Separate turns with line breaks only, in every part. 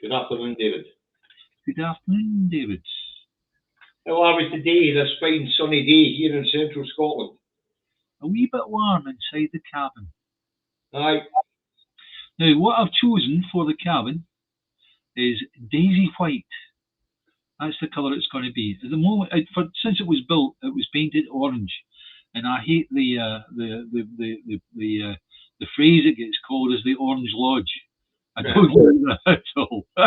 Good afternoon, David.
Good afternoon, David.
How are we today? This fine sunny day here in central Scotland.
A wee bit warm inside the cabin.
Aye.
Now, what I've chosen for the cabin is Daisy White. That's the colour it's going to be. At the moment, since it was built, it was painted orange, and I hate the phrase it gets called as the Orange Lodge. I don't like that at all.
So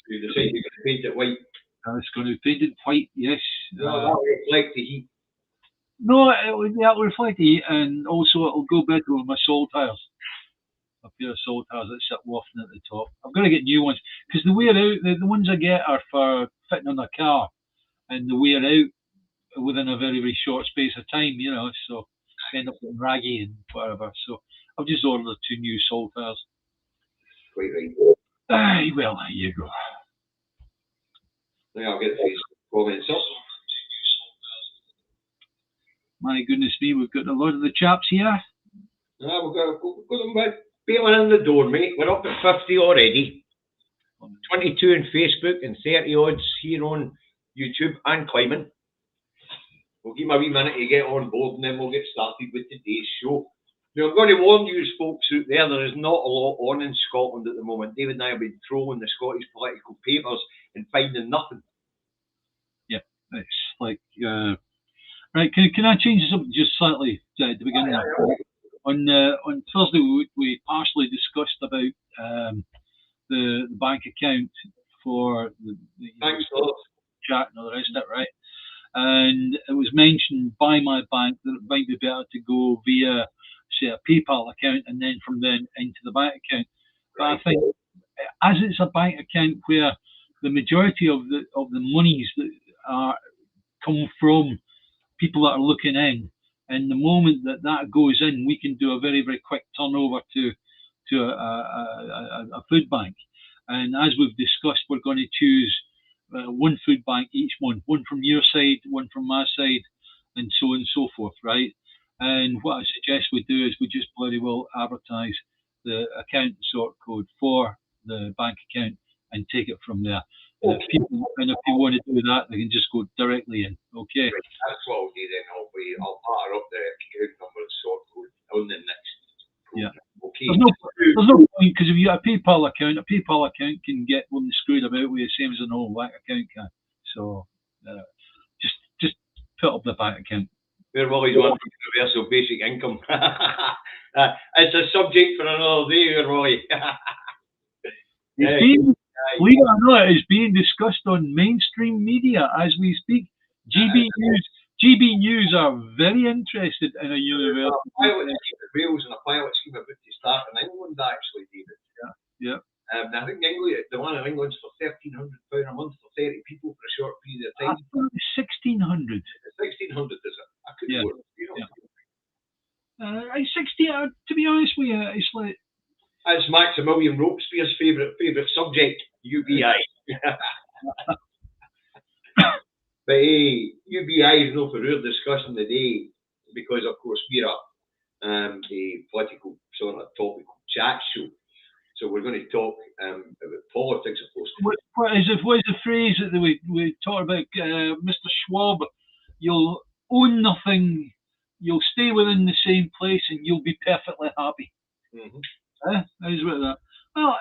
you decide you're going to paint it white.
It's going to be painted white, yes.
That'll reflect the heat.
No, it'll reflect the heat, and also it'll go better with my soul tires. A pair of soul tires that sit wafting at the top. I'm going to get new ones because the wear out. The ones I get are for fitting on a car, and they wear out within a very, very short space of time. So I end up getting raggy and whatever. So I've just ordered 2 new soul tires.
Quite right.
Aye, well, there you go.
Now I'll get these comments up.
My goodness me, we've got a lot of the chaps here.
We've got them bailing in the door, mate. We're up at 50 already. 22 on Facebook and 30 odds here on YouTube and climbing. We'll give them a wee minute to get on board and then we'll get started with today's show. Now, I'm going to warn you folks out there is not a lot on in Scotland at the moment. David and I have been trolling the Scottish political papers and finding nothing.
Yeah, it's like... Right, can I change this up just slightly to begin with? On Thursday, we partially discussed about the bank account for the chat and all the rest of it, right? And it was mentioned by my bank that it might be better to go via, say, a PayPal account and then from then into the bank account. But I think, as it's a bank account where the majority of the monies that come from people that are looking in, and the moment that goes in, we can do a very, very quick turnover to a food bank. And as we've discussed, we're going to choose one food bank each month, one from your side, one from my side, and so on and so forth, right? And what I suggest we do is we just bloody well advertise the account and sort code for the bank account and take it from there. Okay. If you want to do that, they can just go directly in. Okay.
That's what I'll do then. I'll batter up the account number and sort code on the next program.
Yeah.
Okay.
There's no point because if you have a PayPal account can get one screwed about with the same as an old bank account can. So just put up the bank account.
We're always on universal basic income. It's a subject for another day, Roy.
Believe it or not, it's being discussed on mainstream media as we speak. GB News are very interested in a universal.
A pilot scheme in Wales and a pilot scheme about to start in England, actually, David.
Yeah.
I think England, the one in England's for £1,300 a month for 30 people for a short period of time.
I thought it was 1,600.
1,600, is it? I couldn't work.
To be honest with you, it's like.
That's Maximilian Robespierre's favourite subject, UBI. But UBI is not for our discussion today because, of course, we're a political sort of topical chat show. So we're going to talk about politics, of course.
What is the phrase that we talked about, Mr. Schwab? You'll own nothing, you'll stay within the same place, and you'll be perfectly happy.
Mm-hmm.
Well,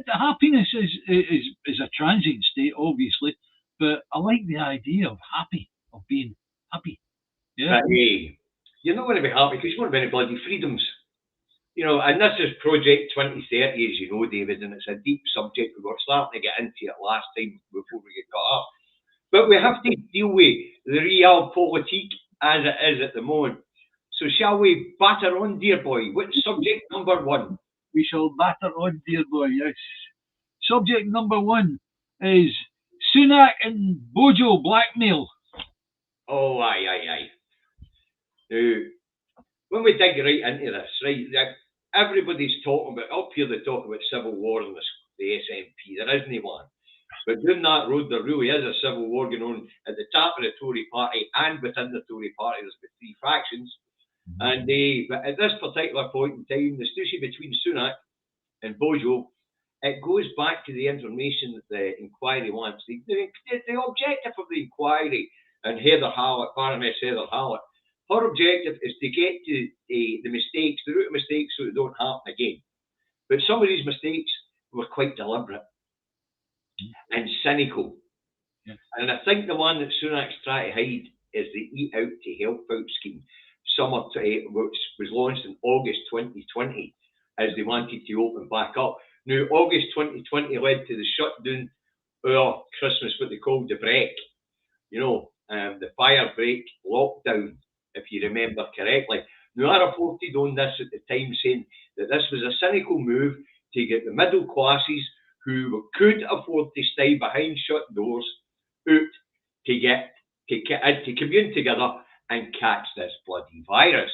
happiness is a transient state, obviously, but I like the idea of being happy. Yeah.
You're not going to be happy because you won't have any bloody freedoms. And this is Project 2030, as you know, David, and it's a deep subject. We were starting to get into it last time before we get caught up. But we have to deal with the realpolitik as it is at the moment. So shall we batter on, dear boy? What's subject number 1?
We shall batter on, dear boy, yes. Subject number 1 is Sunak and Bojo blackmail.
Oh, aye. Now, when we dig right into this, right, everybody's talking about, up here they talk about civil war in the SNP. There isn't one. But down that road, there really is a civil war going on at the top of the Tory party and within the Tory party. There's been 3 factions. And but at this particular point in time, the discussion between Sunak and Bojo, it goes back to the information that the inquiry wants. The objective of the inquiry, and Heather Hallett, Baroness Heather Hallett, her objective is to get to the mistakes, the root of mistakes, so it don't happen again. But some of these mistakes were quite deliberate and cynical.
Yeah.
And I think the one that Sunak's trying to hide is the Eat Out to Help Out scheme, which was launched in August 2020, as they wanted to open back up. Now, August 2020 led to the shutdown of Christmas, what they called the break, the fire break lockdown, if you remember correctly. Now, I reported on this at the time, saying that this was a cynical move to get the middle classes who could afford to stay behind shut doors out to commune together and catch this bloody virus.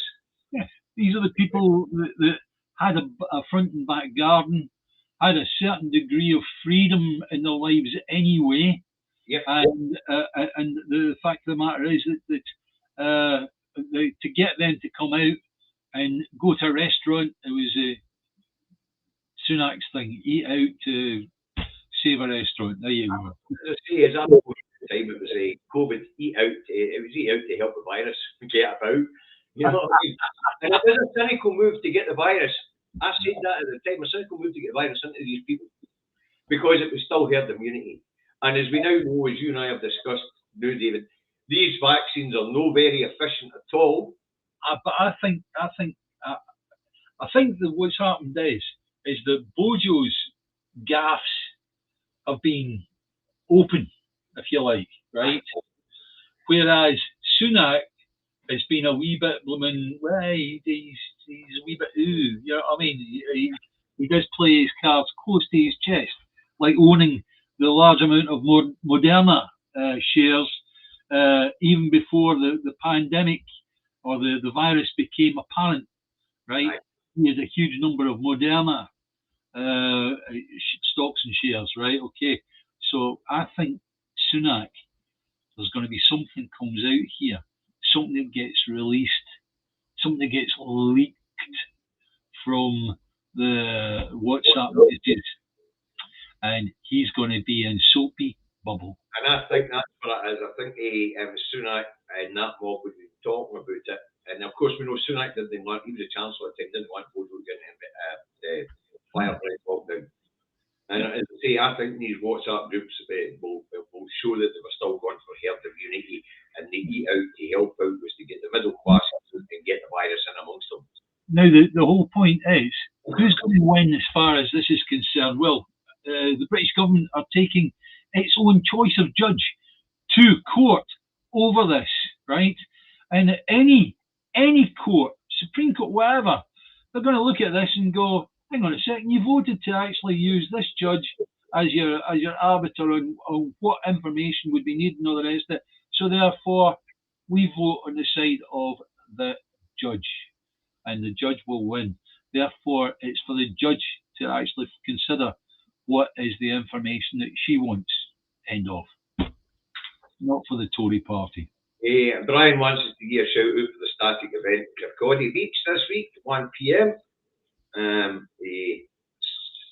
Yeah, these are the people that had a front and back garden, had a certain degree of freedom in their lives anyway.
Yep.
And the fact of the matter is that to get them to come out and go to a restaurant, it was Sunak's thing: eat out to save a restaurant. There you go.
As I say, as I was at the time, it was a COVID eat out. It was eat out to help the virus get about. You know what I mean? And it was a cynical move to get the virus. I said that at the time, a cynical move to get the virus into these people, because it was still herd immunity. And as we now know, as you and I have discussed now, David, these vaccines are no very efficient at all.
But I think that what's happened is that Bojo's gaffes have been open, if you like, right? Whereas Sunak has been a wee bit blooming, he's a wee bit you know what I mean? He does play his cards close to his chest, like owning the large amount of Moderna shares even before the pandemic or the virus became apparent, right? He has a huge number of Moderna stocks and shares, right? Okay, so I think Sunak, there's going to be something comes out here, something that gets released, something that gets leaked from the WhatsApp messages, and he's going to be in soapy bubble.
And I think that's what it is. I think Sunak and that mob would be talking about it. And of course, we know Sunak didn't want, he was the Chancellor at the time, didn't want Bojo getting the fire break lockdown. And as I say, I think these WhatsApp groups will show that they were still going for herd immunity, and the eat out to help out was to get the middle class and get the virus in amongst them.
Now, the whole point is, who's going to win as far as this is concerned? Well, the British government are taking its own choice of judge to court over this, right? And any court, Supreme Court, whatever, they're going to look at this and go, hang on a second, you voted to actually use this judge as your arbiter on what information would be needed and all the rest of it. So therefore, we vote on the side of the judge, and the judge will win. Therefore, it's for the judge to actually consider what is the information that she wants. End of. Not for the Tory party.
Brian wants us to give a shout out for the static event at Kirkcaldy Beach this week, 1 p.m. A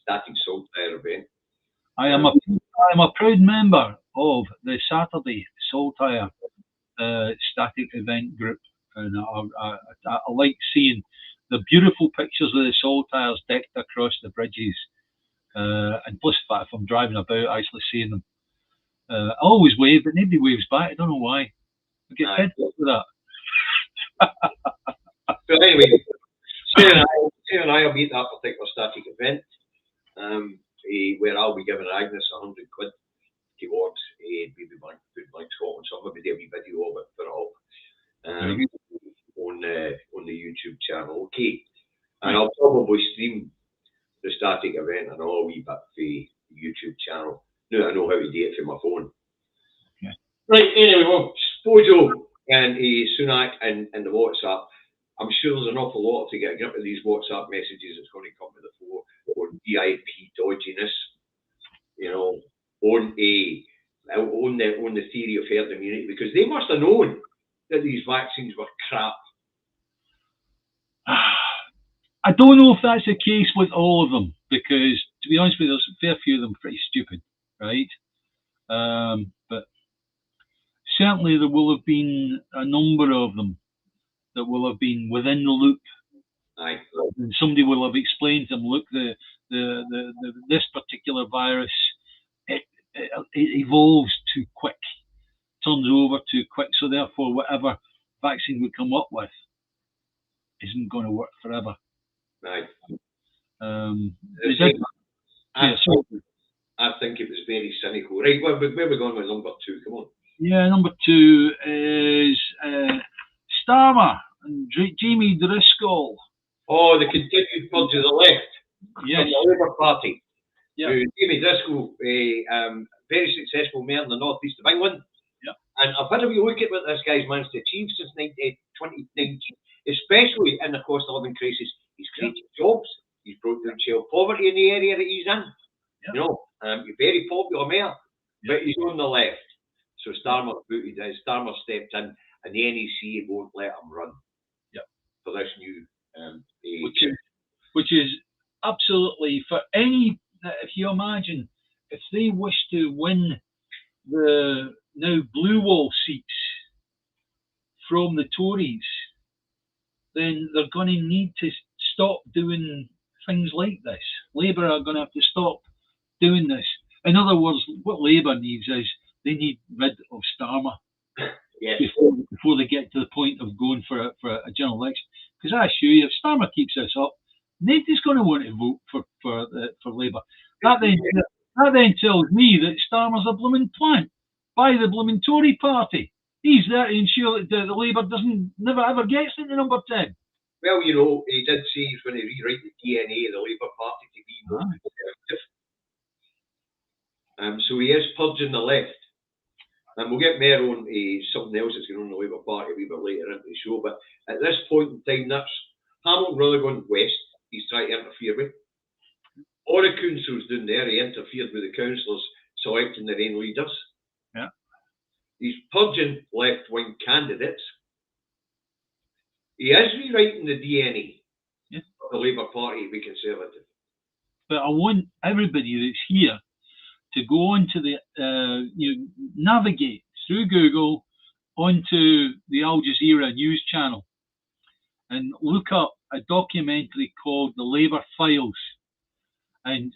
static saltire event.
I am a proud member of the Saturday Saltire static event group, and I like seeing the beautiful pictures of the saltires decked across the bridges, and plus the fact if I'm driving about, actually seeing them. I always wave, but nobody waves back. I don't know why. I get fed up with that.
So anyway, Sarah and I will be at that particular static event, where I'll be giving Agnes £100 towards a baby bank, food bank Scotland. So I'm going to do a wee video of it for it all on the YouTube channel. Okay, and I'll probably stream the static event and all a wee bit for the YouTube channel. Now I know how to do it from my phone.
Okay.
Right, anyway, well, Bojo and Sunak and the WhatsApp. I'm sure there's an awful lot to get up with these WhatsApp messages that's going to come to the fore on VIP dodginess, on the theory of herd immunity, because they must have known that these vaccines were crap.
I don't know if that's the case with all of them, because to be honest with you, there's a fair few of them pretty stupid, right? But certainly there will have been a number of them that will have been within the loop.
Aye.
And somebody will have explained to them, look, this particular virus, it evolves too quick, turns over too quick, so therefore whatever vaccine we come up with isn't going to work forever.
Aye. I think it was very cynical. Right, where we going with number 2? Come on.
Yeah, number 2 is Starmer and Jamie Driscoll.
Oh, the continued purge of the left.
Yes.
From the Labour Party.
Yeah.
Jamie Driscoll, very successful mayor in the northeast of England.
Yeah.
And I've had a wee look at what this guy's managed to achieve since 2019, especially in the cost of living crisis. He's created jobs. He's brought down child poverty in the area that he's in. Yeah. You know, he's a very popular mayor, but he's on the left. So Starmer stepped in, and the NEC won't let him run.
Yeah.
For this new
which is absolutely, for any, if you imagine, if they wish to win the now blue wall seats from the Tories, then they're going to need to stop doing things like this. Labour are going to have to stop doing this. In other words, what Labour needs is they need rid of Starmer.
Yes.
Before they get to the point of going for a general election. Because I assure you, if Starmer keeps this up, nobody's going to want to vote for Labour. That then tells me that Starmer's a blooming plant by the blooming Tory party. He's there to ensure that the Labour never ever gets into number 10.
Well, you know, he did say he's going to rewrite the DNA of the Labour Party to be more conservative. So he is purging the left. And we'll get more on something else that's going on in the Labour Party a wee bit later into the show. But at this point in time, that's Hamilton Rutherglen West. He's trying to interfere with. All the councils down there, he interfered with the councillors selecting their own leaders.
Yeah.
He's purging left-wing candidates. He is rewriting the DNA of the Labour Party to be conservative.
But I want everybody that's here to go onto the, navigate through Google onto the Al Jazeera news channel and look up a documentary called The Labour Files and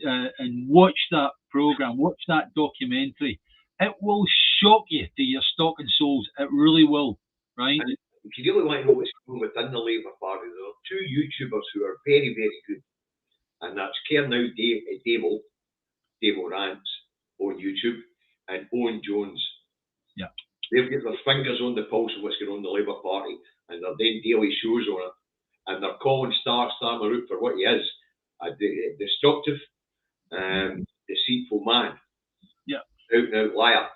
watch that programme, watch that documentary. It will shock you to your stock and souls. It really will, right?
And if you really want to know what's going on within the Labour Party, there are 2 YouTubers who are very, very good. And that's Kernow Demo Rants on YouTube, and Owen Jones.
Yeah.
They've got their fingers on the pulse of what's going on in the Labour Party, and they're doing daily shows on it, and they're calling Starmer out for what he is, a destructive, deceitful man.
Yeah.
Out and out liar.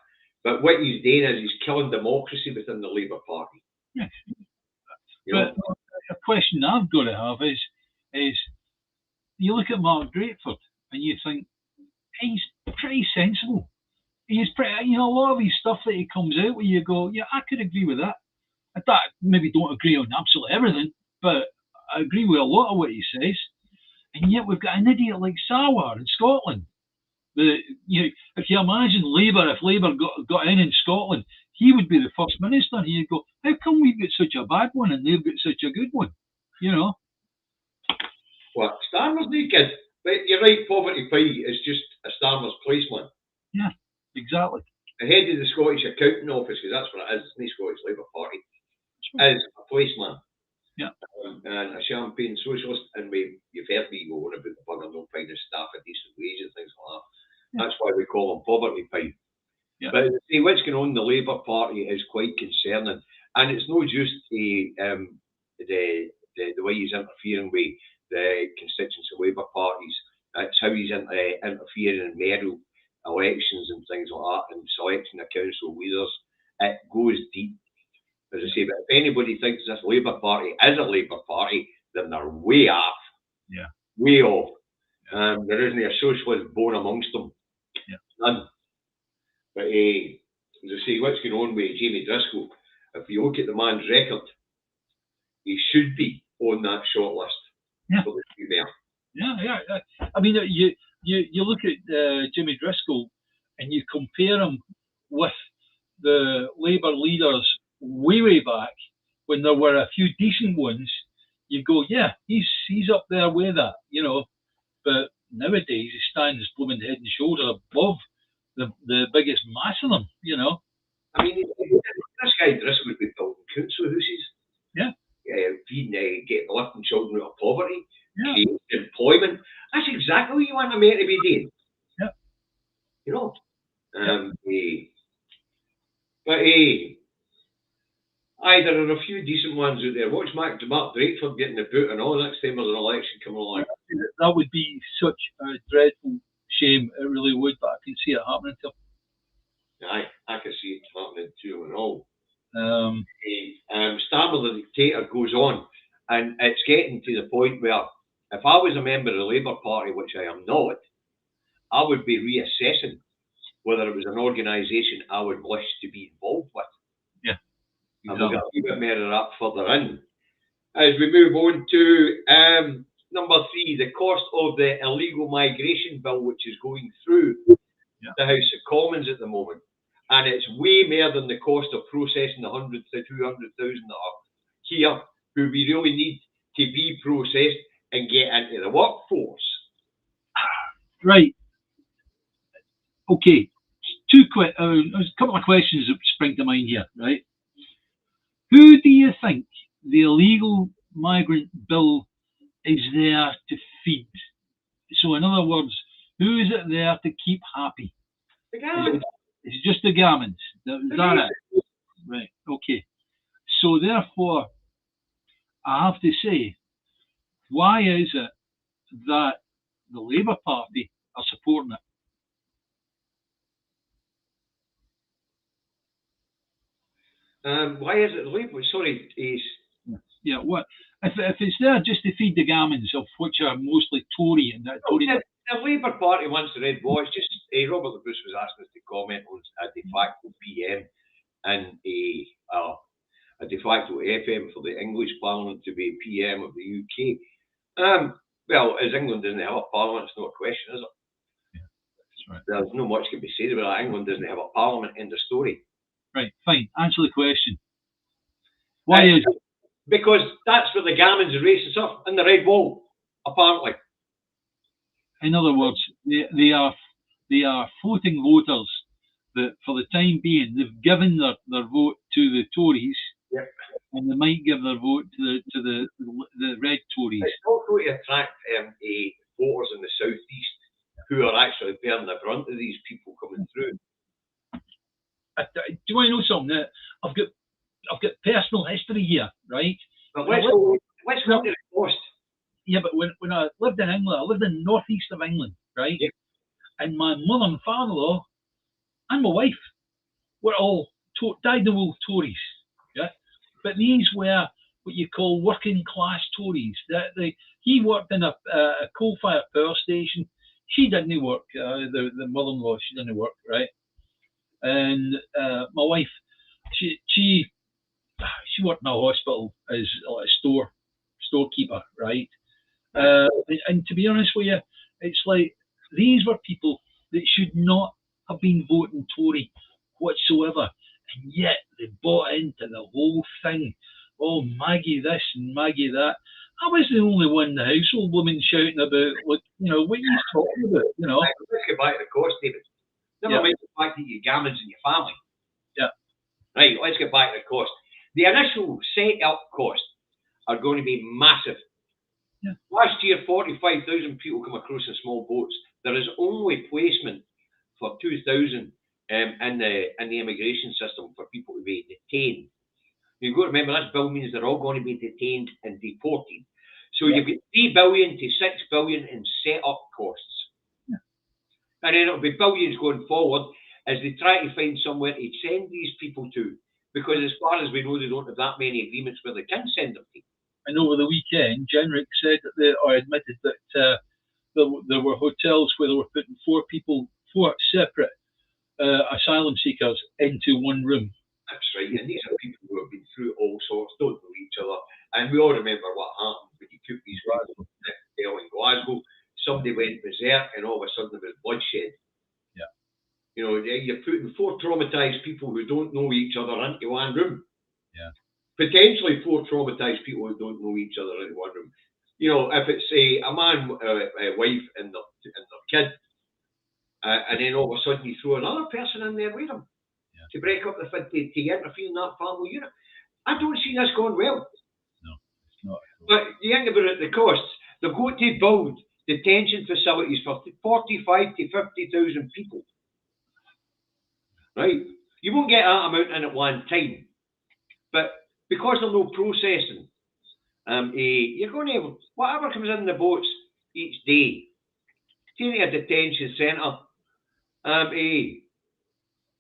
But what he's doing is he's killing democracy within the Labour Party.
Yes. But a question I've got to have is you look at Mark Drakeford and you think, he's pretty sensible. He's pretty, a lot of his stuff that he comes out where you go, yeah, I could agree with that. I maybe don't agree on absolutely everything, but I agree with a lot of what he says. And yet we've got an idiot like Sawar in Scotland. If you imagine if Labour got in Scotland, he would be the first minister. And you'd go, how come we've got such a bad one and they've got such a good one?
What? Starmer's no good. But you're right, Poverty Pie is just a Starmer's policeman.
Yeah, exactly.
The head of the Scottish Accounting Office, because that's what it is, it's the Scottish Labour Party, is a policeman.
Yeah.
And a champagne socialist, and you've heard me go on about the bugger not finding staff a decent wage and things like that. Yeah. That's why we call him Poverty Pie. Yeah. But see, what's going on in the Labour Party is quite concerning. And it's not just the way he's interfering with the constituents of Labour parties. It's how he's interfering in mayoral elections and things like that, and selecting the council leaders. It goes deep, as I say. But if anybody thinks this Labour Party is a Labour Party, then they're way off.
Yeah.
Way off. Yeah. There isn't a socialist bone amongst them.
Yeah.
None. But as I say, what's going on with Jamie Driscoll? If you look at the man's record, he should be on that shortlist.
Yeah.
So let's be there.
Yeah. I mean, you look at Jimmy Driscoll and you compare him with the Labour leaders way back when there were a few decent ones. You go, yeah, he's up there with that, you know. But nowadays he stands blooming head and shoulders above the biggest mass of them, you know.
I mean, this guy Driscoll would be building council houses.
Yeah.
Feeding, getting lifting children out of poverty,
Yeah.
creating employment. That's exactly what you want a mayor to be doing.
Yeah.
You know. But there are a few decent ones out there. Watch Mark Drakeford getting the boot and all next time there's an election coming along.
That would be such a dreadful shame. It really would, but I can see it happening to him.
Aye, I can see it happening to him and all. Starmer the Dictator goes on, and it's getting to the point where if I was a member of the Labour Party, which I am not, I would be reassessing whether it was an organisation I would wish to be involved with.
Yeah.
And we'll get a wee bit more of that further in. As we move on to number 3, the cost of the illegal migration bill, which is going through the House of Commons at the moment. And it's way more than the cost of processing the 100,000 to 200,000 that are here, who we really need to be processed and get into the workforce.
Right. Okay. A couple of questions that spring to mind here, right? Who do you think the illegal migrant bill is there to feed? So, in other words, who is it there to keep happy?
The Gammons.
It's just the Gammons. Is that it? Right. Okay. So, therefore, I have to say, why is it that the Labour Party are supporting it?
Why is it the Labour? Sorry,
Yeah, what if it's there just to feed the Gammons, of which are mostly Tory and that Tory?
The Labour Party wants the Red Wall. It's just Robert the Bruce was asking us to comment on a de facto PM and a de facto FM for the English Parliament to be PM of the UK. Well, as England doesn't have a Parliament, it's not a question, is it?
Yeah, that's right.
There's no much can be said about that. England doesn't have a Parliament. End of story.
Right, fine. Answer the question. Why is it?
Because that's where the Gammons are racist up in the Red Wall, apparently.
In other words, they are floating voters that, for the time being, they've given their vote to the Tories, and they might give their vote to the Red Tories.
It's not going to attract voters in the southeast who are actually bearing the brunt of these people coming through.
Do you want to know something? I've got personal history here, right?
But let's go to the cost.
Yeah, but when I lived in England, I lived in the northeast of England, right? Yep. And my mother and father-in-law and my wife were all dyed-in-the-wool Tories, yeah? But these were what you call working-class Tories. He worked in a coal-fired power station. She didn't work, the mother-in-law, she didn't work, right? And my wife, she worked in a hospital as a storekeeper, right? And to be honest with you, it's like these were people that should not have been voting Tory whatsoever, and yet they bought into the whole thing. Oh, Maggie this and Maggie that. I was the only one in the household woman shouting about, like, you know, what are you talking about, you know?
Let's get back to the cost, David. Never mind the fact that you're Gammons in your family.
Yeah.
Right, let's get back to the cost. The initial set-up costs are going to be massive.
Yeah.
Last year, 45,000 people come across in small boats. There is only placement for 2,000 in the immigration system for people to be detained. You've got to remember, this bill means they're all going to be detained and deported. So you've got 3 billion to 6 billion in set-up costs. And then it'll be billions going forward as they try to find somewhere to send these people to. Because as far as we know, they don't have that many agreements where they can send them to.
And over the weekend, Jenrick said or admitted that there were hotels where they were putting 4 separate asylum seekers into one room.
That's right. And these are people who have been through all sorts, don't know each other. And we all remember what happened when you took these people in Glasgow. Somebody went berserk, and all of a sudden there was bloodshed.
Yeah.
You know, you're putting 4 traumatised people who don't know each other into one room.
Yeah.
Potentially 4 traumatised people who don't know each other into one room. You know, if it's a man, a wife, and their kid, and then all of a sudden you throw another person in there with them to break up the to interfere in that family unit. I don't see this going well.
No, it's not.
But you think about it, the costs. They've got to build detention facilities for 45 to 50,000 people. Right? You won't get that amount in at one time. But because there's no processing, you're going to have whatever comes in the boats each day. Taking a detention centre,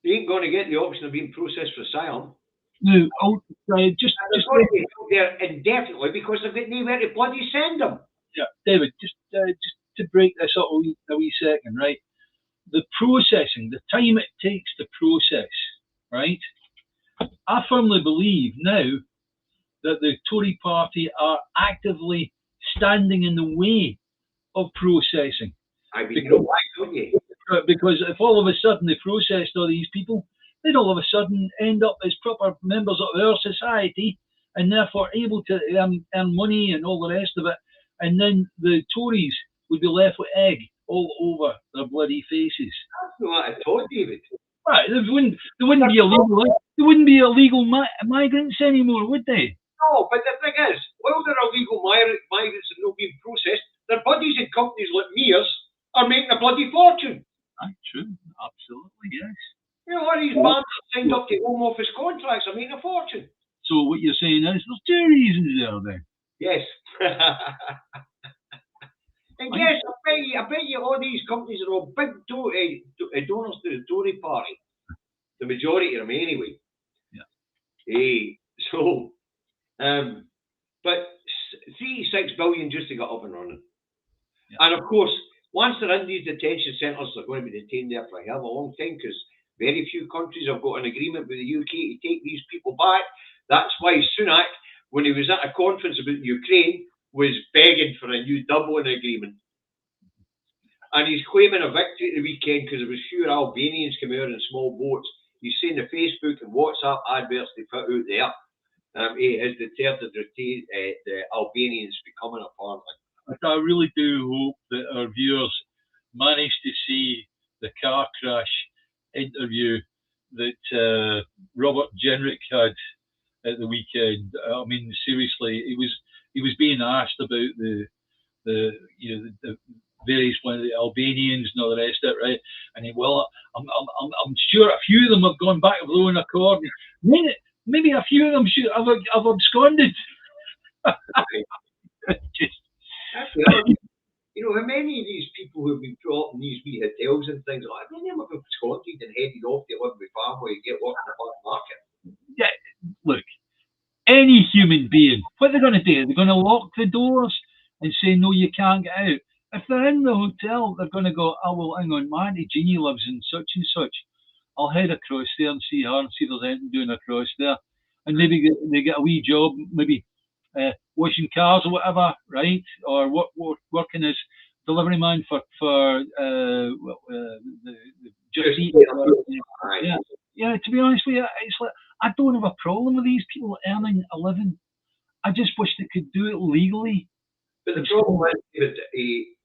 you ain't going to get the option of being processed for asylum.
No, just
going to be out there indefinitely because they've got nowhere to bloody send them.
Yeah, David, just to break this up a wee second, right? The processing, the time it takes to process, right? I firmly believe now that the Tory party are actively standing in the way of processing.
I mean, you know why, don't you?
Because if all of a sudden they processed all these people, they'd all of a sudden end up as proper members of our society and therefore able to earn money and all the rest of it. And then the Tories would be left with egg all over their bloody faces.
That's not what I thought, David.
Right, they wouldn't be illegal migrants anymore, would they?
No, but the thing is, while they're illegal migrants and not being processed, their buddies in companies like Mears are making a bloody fortune.
That's true, absolutely, yes.
You know, all these bands that signed up to Home Office contracts are making a fortune.
So what you're saying is there's 2 reasons there then?
Yes. And yes, I bet you all these companies are all big donors to the Tory party. The majority of them anyway.
Yeah.
But 36 billion just to get up and running.
Yeah.
And of course, once they're in these detention centres, they're going to be detained there for a hell of a long time because very few countries have got an agreement with the UK to take these people back. That's why Sunak, when he was at a conference about Ukraine, was begging for a new Dublin agreement. And he's claiming a victory at the weekend because there was fewer Albanians coming out in small boats. He's saying the Facebook and WhatsApp adverts they put out there has deterred the Albanians becoming a part of it.
I really do hope that our viewers manage to see the car crash interview that Robert Jenrick had at the weekend. I mean, seriously, he was being asked about the various one of the Albanians and all the rest of it, right? And I'm sure a few of them have gone back of their own accord. Maybe a few of them should have absconded.
You know, how many of these people who have been brought up in these wee hotels and things like that, many of them have absconded and headed off to live with family and get work in the black market.
Yeah, look, any human being, what they're going to do? They're going to lock the doors and say, no, you can't get out. If they're in the hotel, they're going to go, oh, well, hang on, my Auntie Jeannie lives in such and such. I'll head across there and see her and see if there's anything doing across there. And maybe they get a wee job, maybe washing cars or whatever, right? Or working as delivery man for the Just Eat. Yeah, to be honest with you, it's like, I don't have a problem with these people earning a living. I just wish they could do it legally.
But the problem is that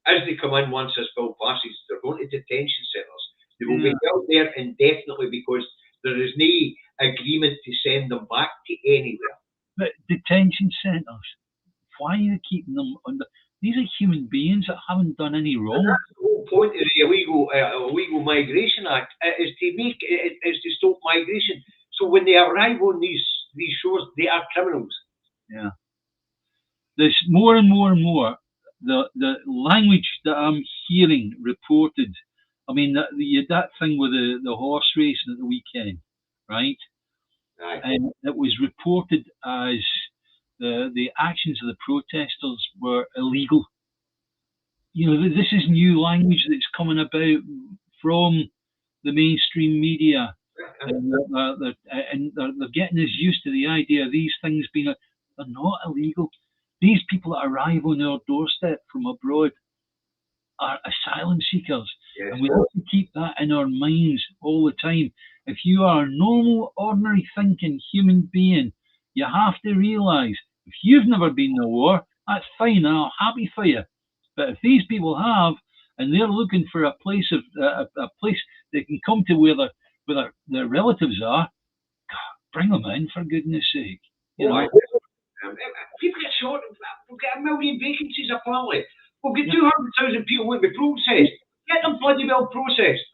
as they come in once this bill passes, they're going to detention centres. They will be held there indefinitely because there is no agreement to send them back to anywhere.
But detention centres, why are you keeping them under? These are human beings that haven't done any wrong.
And that's the whole point of the illegal Migration Act is to stop migration. So when they arrive on these shores, they are criminals.
Yeah. There's more and more and more. The language that I'm hearing reported. I mean, that thing with the horse racing at the weekend, right?
Aye.
And it was reported as the actions of the protesters were illegal. You know, this is new language that's coming about from the mainstream media And they're getting us used to the idea of these things being, they're not illegal. These people that arrive on our doorstep from abroad are asylum seekers.
Yes.
And we have to keep that in our minds all the time. If you are a normal, ordinary thinking human being, you have to realise if you've never been in a war, that's fine, and I'm happy for you. But if these people have, and they're looking for a place a place they can come to where their relatives are, bring them in, for goodness sake. You know.
People get short. We'll get 1 million vacancies apparently. We'll get 200,000 people with the process. Get them bloody well processed.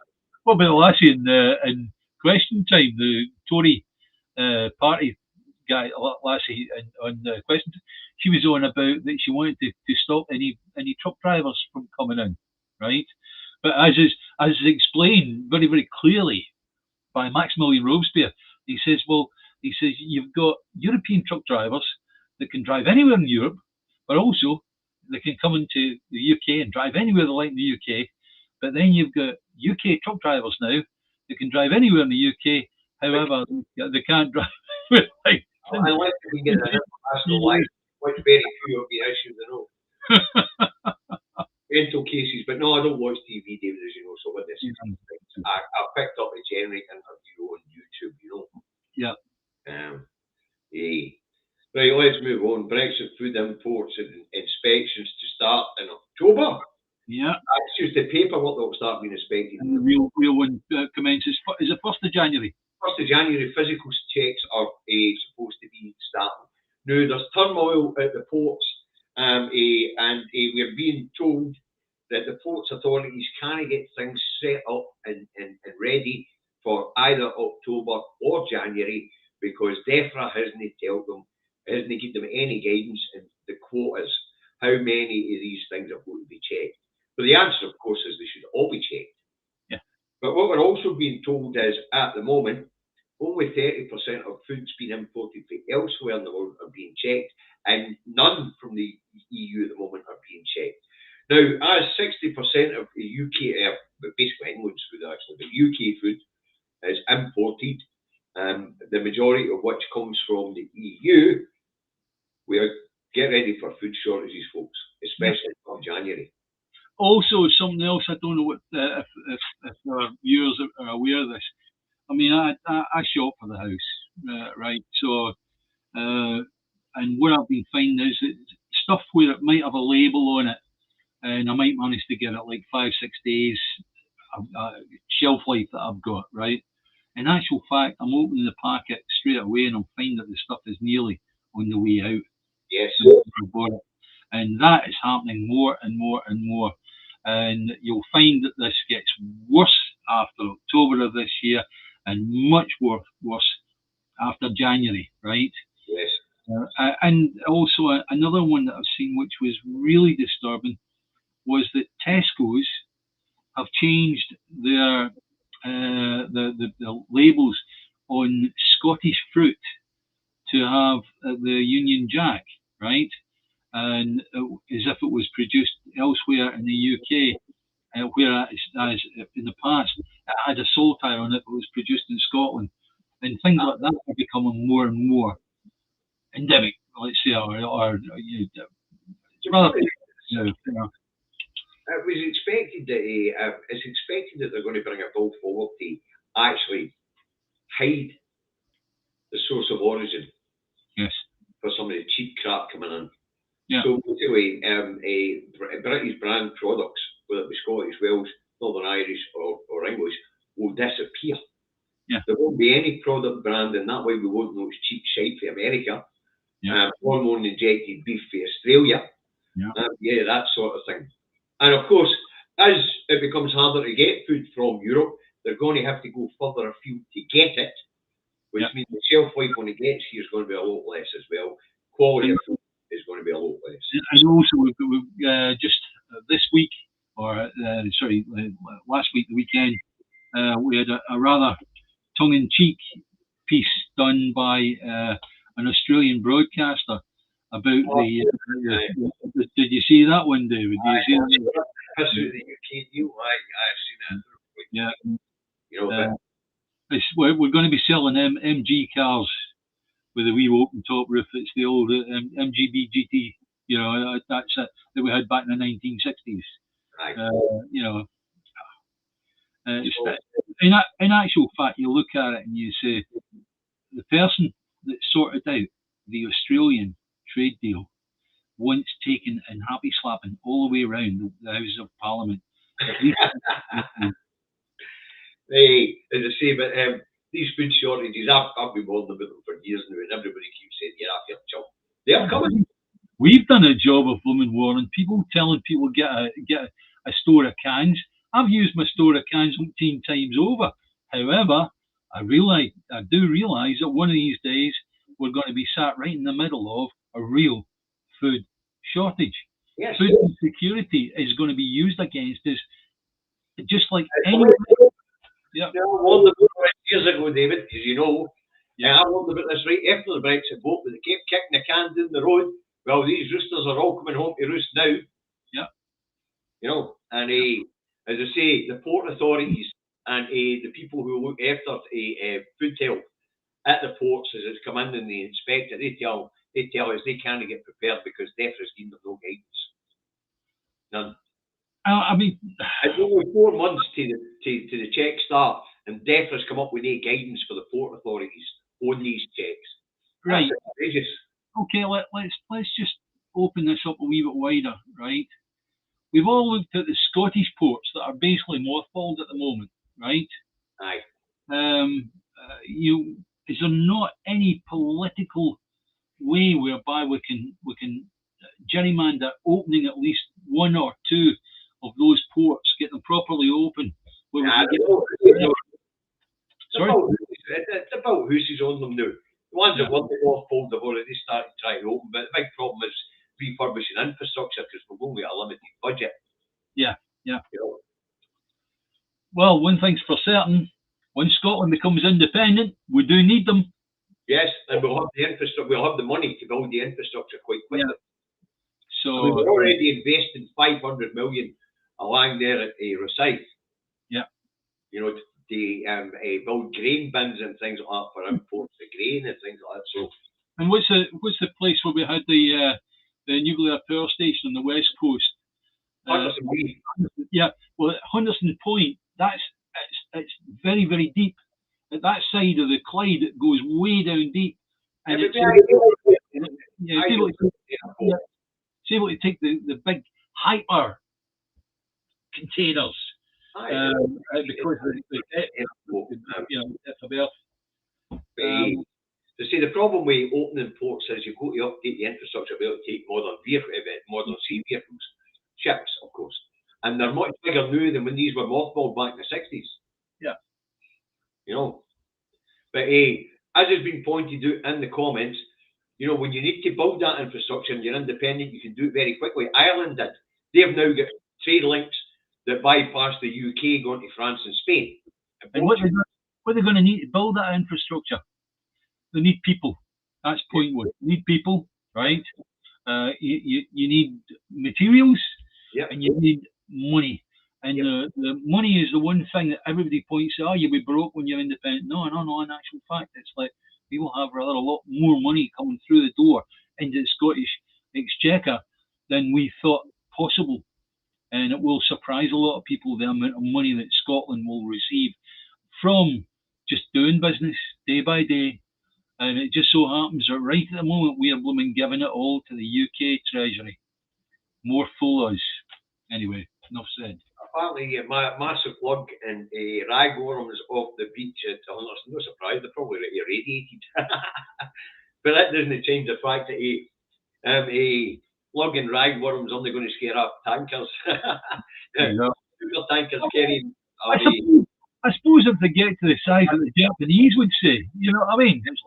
Well, but Lassie in question time, the Tory party guy, Lassie, on question, she was on about that she wanted to stop any truck drivers from coming in, right? But as is explained very, very clearly by Maximilian Robespierre, he says you've got European truck drivers that can drive anywhere in Europe, but also they can come into the UK and drive anywhere they like in the UK. But then you've got UK truck drivers now that can drive anywhere in the UK. However, they can't drive.
Unless we get an international line, which very few of the issues I know. Mental cases, but no, I don't watch TV, David, as you know. So with this, I picked up a generic interview on YouTube, you know.
Yeah.
Right, let's move on. Brexit food imports and inspections to start in October.
Yeah.
That's just the paperwork that will start being inspected.
And the real one commences. Is it 1st of January?
1st of January, physical checks are supposed to be starting. Now, there's turmoil at the ports, and we're being told that the ports authorities can't get things set up and ready for either October or January because DEFRA hasn't given them any guidance in the quotas, how many of these things are going to be checked. But the answer, of course, is they should all be checked.
Yeah.
But what we're also being told is, at the moment, only 30% of foods being imported from elsewhere in the world are being checked, and none from the EU at the moment are being checked. Now, as 60% of the UK, basically England's food actually, but UK food is imported, the majority of which comes from the EU, we are get ready for food shortages, folks, especially from January.
Also, something else, I don't know what if our viewers are aware of this. I mean, I shop for the house, right? So, and what I've been finding is that stuff where it might have a label on it, and I might manage to get it like 5-6 days shelf life that I've got, right? In actual fact, I'm opening the packet straight away and I'm finding that the stuff is nearly on the way out.
Yes.
And that is happening more and more and more. And you'll find that this gets worse after October of this year and much worse after January, right?
Yes.
And also another one that I've seen which was really disturbing was that Tesco's have changed their the labels on Scottish fruit to have the Union Jack, right? And as if it was produced elsewhere in the UK, whereas in the past it had a saltire on it that was produced in Scotland, and things like that are becoming more and more endemic, let's say, or rather,
It was expected that it's expected that they're going to bring a bill forward to actually hide the source of origin.
Yes.
For some of the cheap crap coming in.
Yeah.
So basically, British brand products, whether it be Scottish, Welsh, Northern Irish, or English, will disappear.
Yeah.
There won't be any product brand, and that way we won't know it's cheap shite for America.
Yeah.
Hormone injected beef for Australia.
Yeah.
That sort of thing. And of course, as it becomes harder to get food from Europe, they're going to have to go further afield to get it, which means the shelf life when it gets here is going to be a lot less as well. Quality of food is going to be a lot less.
And also, we've just this week, or last week, the weekend, we had a rather tongue-in-cheek piece done by an Australian broadcaster about did you see that one, David? Did you see that?
Especially the UK deal, I've seen that.
Yeah.
You know,
we're going to be selling MG cars with a wee open top roof. It's the old MGB GT, that's it, that we had back in the 1960s.
Aye.
In actual fact, you look at it and you say, the person that sorted out the Australian trade deal once taken and happy slapping all the way around the Houses of Parliament.
As I say, but these food shortages, I've been warned about them for years now, and everybody keeps saying, "You're off your chum." They're coming.
We've done a job of blooming warning people, telling people get a store of cans. I've used my store of cans 18 times over. However, I do realise that one of these days we're going to be sat right in the middle of a real food shortage.
Yes.
Food insecurity is going to be used against us, just like any.
Yeah. I warned about this years ago, David, as you know. Yeah. I warned about this right after the Brexit vote, but they kept kicking the can down the road. Well, these roosters are all coming home to roost now.
Yeah.
And as I say, the port authorities and the people who look after food health at the ports as it's come in and they inspect it, they tell us they can't get prepared because DEFRA's given them no guidance. None.
I mean,
it's only 4 months to the check start, and DEFRA's come up with no guidance for the port authorities on these checks.
Right.
That's outrageous.
Okay, let's just open this up a wee bit wider, right? We've all looked at the Scottish ports that are basically mothballed at the moment, right?
Aye.
Is there not any political way whereby we can gerrymander opening at least one or two of those ports, get them properly open?
Sorry? It's about who's on them now. The ones that want to mothballed have already started trying to open, but the big problem is refurbishing infrastructure because we're going with a limited budget.
Yeah. Well, one thing's for certain, when Scotland becomes independent, we do need them.
Yes, and we'll have the infrastructure. We'll have the money to build the infrastructure quite quickly. Yeah.
So
we're already investing 500 million along there at Rosyth.
Yeah.
To build grain bins and things like that for imports of grain and things like that. So.
And what's the place where we had the nuclear power station on the west coast?
Henderson
well, Henderson Point. It's very, very deep. At that side of the Clyde, it goes way down deep. And it's able to take the big hyper containers. Because
to see the problem with opening ports is you've got to update the infrastructure to be able to take modern sea vehicles, ships, of course, and they're much bigger now than when these were mothballed back in the 60s.
Yeah.
But as has been pointed out in the comments, when you need to build that infrastructure and you're independent, you can do it very quickly. Ireland did. They've now got trade links that bypass the UK going to France and Spain.
And what are they going to need to build that infrastructure? They need people. That's point one. You need people, right? You need materials, and you need money. And the money is the one thing that everybody points to. You'll be broke when you're independent. No. In actual fact, it's like we will have a lot more money coming through the door into the Scottish Exchequer than we thought possible. And it will surprise a lot of people the amount of money that Scotland will receive from just doing business day by day. And it just so happens that right at the moment we are blooming giving it all to the UK Treasury. More fool us. Anyway, enough said.
Apparently, massive plug in ragworms off the beach at Henderson. No surprise, they're probably irradiated. But that doesn't change the fact that a plug in ragworms only going to scare up tankers. Super tankers carrying.
I suppose if they get to the size that the Japanese would say, you know what I mean? It's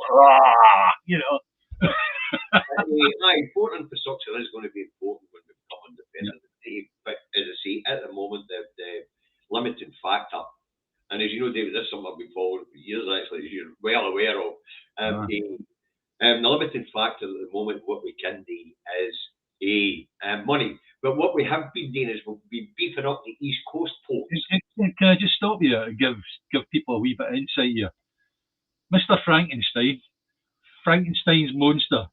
like,
port infrastructure is going to be important when we become independent. But as I say, at the moment, the limiting factor, and as you know, David, this is something I've been following for years, actually, as you're well aware of. The limiting factor at the moment, what we can do is money. But what we have been doing is we've been beefing up the East Coast ports.
Can I just stop you and give people a wee bit of insight here? Mr. Frankenstein's monster.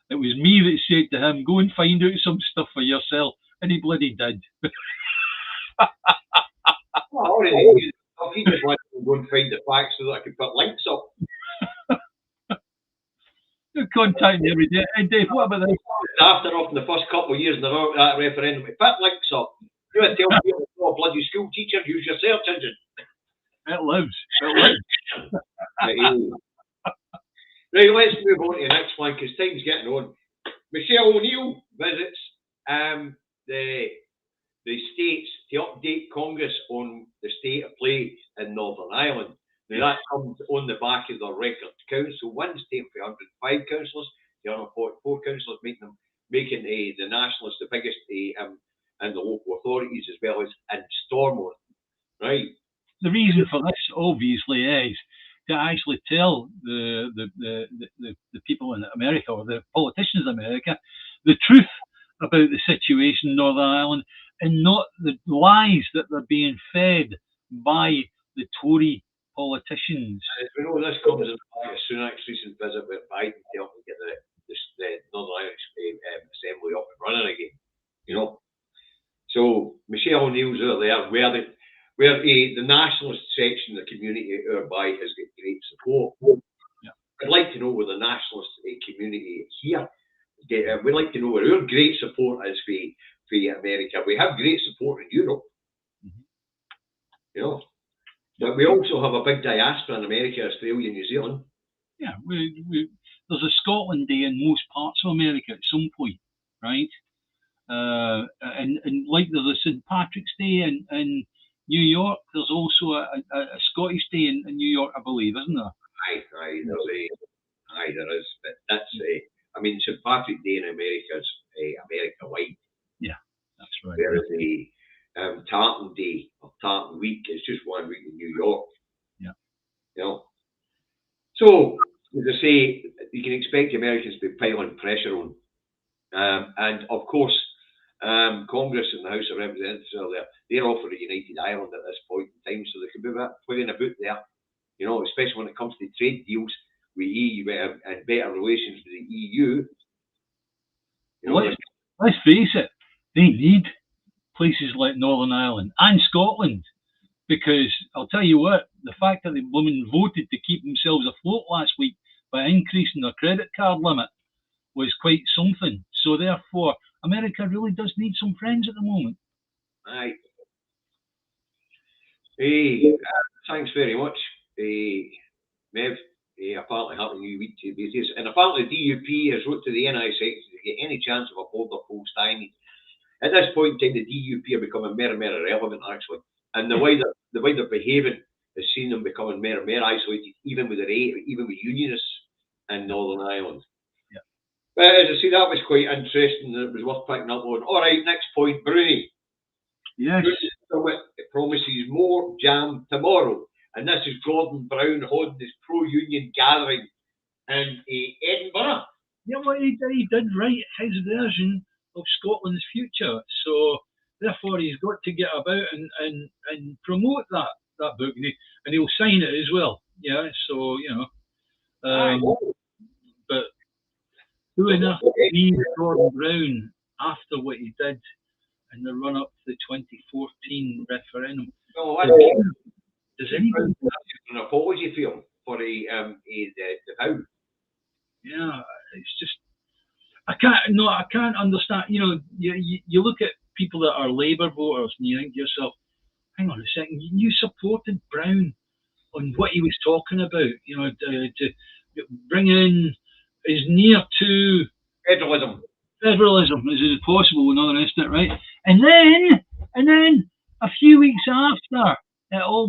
It was me that said to him, go and find out some stuff for yourself. And he bloody did.
Well, already, he just wanted to go and find the facts so that I could put links up.
You contact me every day. Hey Dave, what about this?
After off in the first couple of years in that referendum, we put links up. You would tell people, oh, bloody school teacher, use your search engine.
It lives. It lives.
Right, let's move on to the next one because time's getting on. Michelle O'Neill visits the States to update Congress on the state of play in Northern Ireland. Now that comes on the back of their record council wins, taking for 105 councillors, the 144 councillors, making the Nationalists the biggest in the local authorities as well as in Stormont. Right.
The reason for this obviously is to actually tell the people in America, or the politicians in America, the truth about the situation in Northern Ireland, and not the lies that they're being fed by the Tory politicians.
As we know, this comes in a Sunak's recent visit with Biden to help get the Northern Irish Assembly up and running again. You know, so Michelle O'Neill's out there where the nationalist section of the community by has got great support.
Yeah.
I'd like to know where the nationalist community here. We'd like to know where our great support is for America. We have great support in Europe. You know. But we also have a big diaspora in America, Australia, New Zealand.
Yeah, there's a Scotland Day in most parts of America at some point, right? And like there's a St. Patrick's Day in New York, there's also a Scottish Day in New York, I believe, isn't there?
There is. But that's I mean, St. Patrick's Day in America is America-wide.
Yeah, that's right.
Whereas the Tartan Day or Tartan Week is just 1 week in New York.
Yeah.
You know. So, as I say, you can expect the Americans to be piling pressure on. And of course, Congress and the House of Representatives are there. They're offering United Ireland at this point in time, so they could be playing a boot there. You know, especially when it comes to trade deals with EU and better relations with the EU. You know,
let's face it, they need places like Northern Ireland and Scotland, because I'll tell you what, the fact that the women voted to keep themselves afloat last week by increasing their credit card limit was quite something. So therefore, America really does need some friends at the moment.
Aye. Hey, thanks very much, Mev. Apparently Happy New Week to you. And apparently DUP has wrote to the NI section to get any chance of a border poll stymied. At this point in time, the DUP are becoming more and more irrelevant, actually. And the way they're behaving has seen them becoming more and more isolated, even with unionists in Northern Ireland.
Yeah.
But as I say, that was quite interesting. It was worth picking up on. All right, next point, Bruni.
Yes.
It promises more jam tomorrow. And this is Gordon Brown holding his pro-union gathering in Edinburgh.
Yeah, well, he did write his version of Scotland's future. So therefore, he's got to get about and promote that book, and he'll sign it as well. Yeah, so you know. But who on earth needs Gordon Brown after what he did in the run-up to the 2014 referendum?
No,
does anybody
an apology for him for the vow?
Yeah, it's just I can't understand. You know, you look at people that are Labour voters and you think to yourself, hang on a second, you supported Brown on what he was talking about. You know, to bring in as near to federalism as is possible and all the rest of it, right? And then a few weeks after it all,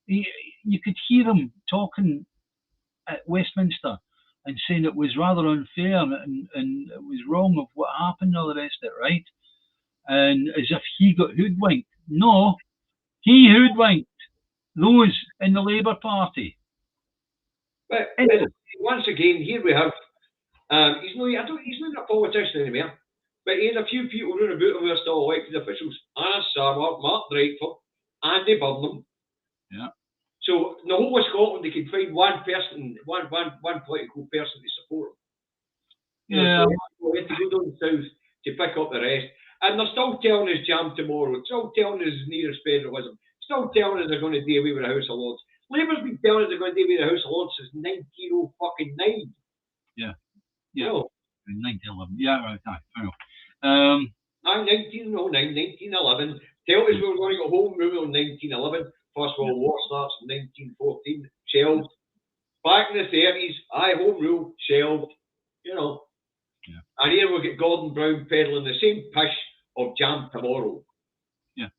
you could hear him talking at Westminster and saying it was rather unfair and it was wrong of what happened and all the rest of it, right? And as if he got hoodwinked. No, he hoodwinked those in the Labour Party.
But once again, here we have, he's not a politician anymore, but he has a few people running about him who are still elected officials. Anna Sarwar, Mark Drakeford, Andy Burnham.
Yeah.
So in the whole of Scotland, they can find one person, one political person to support them.
Yeah.
So we have to go down south to pick up the rest. And they're still telling us jam tomorrow. Still telling us nearest federalism. Still telling us they're going to do away with the House of Lords. Labour's been telling us they're going to do away with the House of Lords since 1909.
Yeah.
You know?
1911. Yeah, right. I know.
1909, 1911. Tell us we were going to go home rule in 1911. First World War starts in 1914. Shelved. Back in the 30s, home rule, shelved. You know.
Yeah.
And here we get Gordon Brown peddling the same pish of jam tomorrow.
Yeah.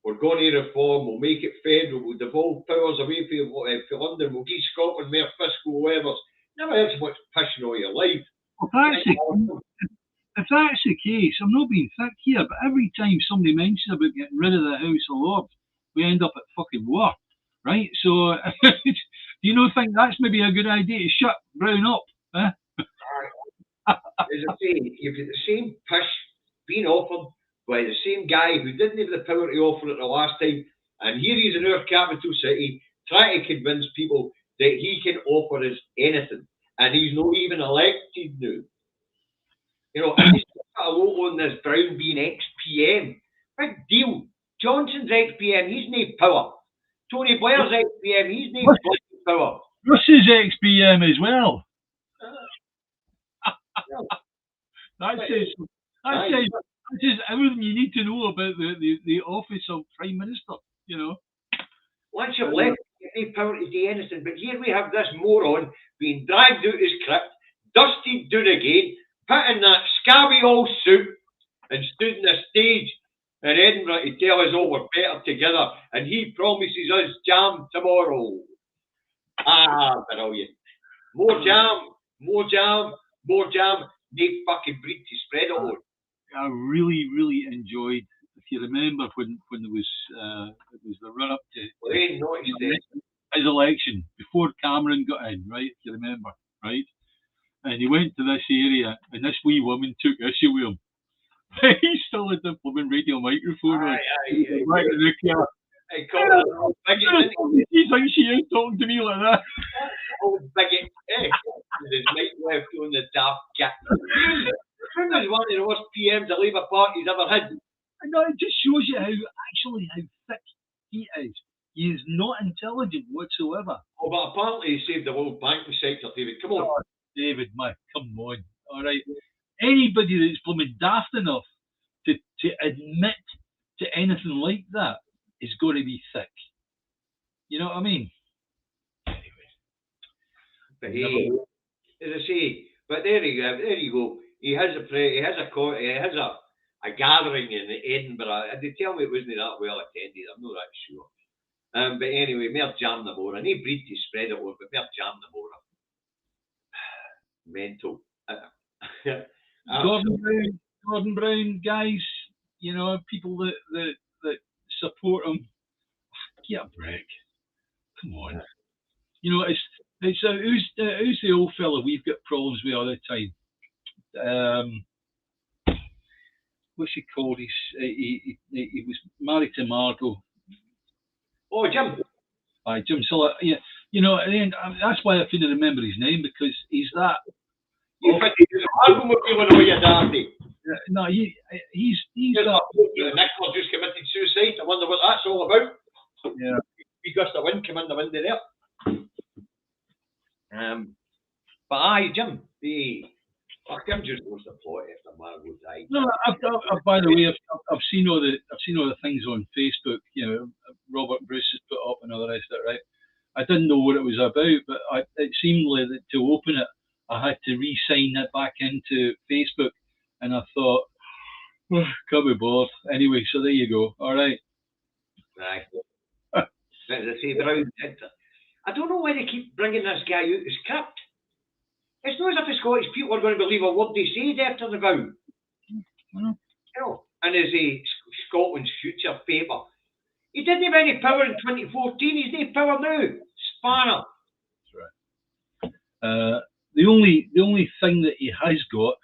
We're going to reform, we'll make it federal, we'll devolve powers away from London, we'll give Scotland more fiscal levers. Never heard so much pish in all your life.
Well, if that's the case, I'm not being thick here, but every time somebody mentions about getting rid of the House of Lords, we end up at fucking war, right? So, do you not think that's maybe a good idea to shut Brown up? Huh?
As I say, you've got the same pish being offered by the same guy who didn't have the power to offer it the last time, and here he's in our capital city trying to convince people that he can offer us anything, and he's not even elected now. You know, and he's got a lot on this Brown being ex-PM. Big deal. Johnson's ex-PM, he's no power. Tony Blair's ex-PM, he's no power.
Russ's ex-PM as well. That says everything you need to know about the office of Prime Minister, you know.
Once you've left, you have no power to do anything. But here we have this moron being dragged out his crypt, dusted down again, put in that scabby old suit, and stood on the stage in Edinburgh to tell us all we're better together, and he promises us jam tomorrow. Brilliant. More jam, more jam, more jam. No fucking breed to spread it on.
I really, really enjoyed. If you remember when it was the run up to his election before Cameron got in, right? If you remember, right? And he went to this area, and this wee woman took issue with him. He still had the blooming radio microphone on. He thinks she is talking to me like that.
Oh, bigot. His mic left on the daft cat. This was one of the worst PMs the Labour Party's ever had.
I know, it just shows you how thick he is. He is not intelligent whatsoever.
Oh, but apparently he saved the whole banking sector, David. Come on.
Oh, David, man, come on. All right. Anybody that's blooming daft enough to admit to anything like that is going to be thick. You know what I mean? Anyway.
But as I say, but there you go. He has a gathering in Edinburgh, and they tell me it wasn't that well attended. I'm not that sure. But anyway, more jam the more. I need breed to spread it over, but more jam the more. Mental.
Gordon Brown guys, you know, people that support him. Get a break. Come on. You know, it's who's the old fella we've got problems with all the time? What's he called? He was married to Margot.
Oh, Jim.
Jim. So yeah, you know, and that's why I couldn't remember his name, because he's that.
Margot would be one of your daddy.
No, he's
Nicola just committed suicide. I wonder what that's all about.
Yeah.
He gust a wind come in the window there. But Jim, Jim just lost the plot after Margot died.
No, by the way, I've seen all the things on Facebook. You know, Robert Bruce has put up and all the rest of it, right? I didn't know what it was about, but it seemed like that to open it, I had to re-sign it back into Facebook, and I thought, can't be bored. Anyway, so there you go. All right.
Right. As I say, Brown. I don't know why they keep bringing this guy out as crypt. It's not as if the Scottish people are going to believe a word they say after the vow. You know, and as a Scotland's future favour. He didn't have any power in 2014. He's no power now. Spanner.
That's right. The only thing that he has got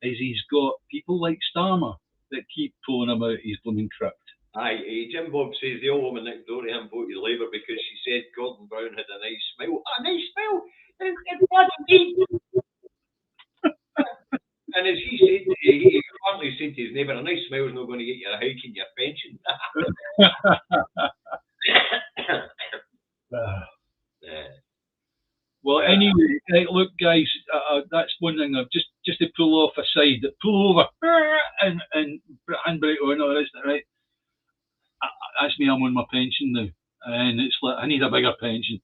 is he's got people like Starmer that keep pulling him out his blooming crypt.
Aye, Jim Bob says the old woman next door to him voted Labour because she said Gordon Brown had a nice smile. A nice smile? It's bloody deep. And as he apparently said to his neighbour, a nice smile is not going to get you a hike in your pension.
Well, anyway, look, guys, that's one thing I've just to pull off aside, pull over and handbrake on all this, right? That's me. I'm on my pension now, and it's like I need a bigger pension.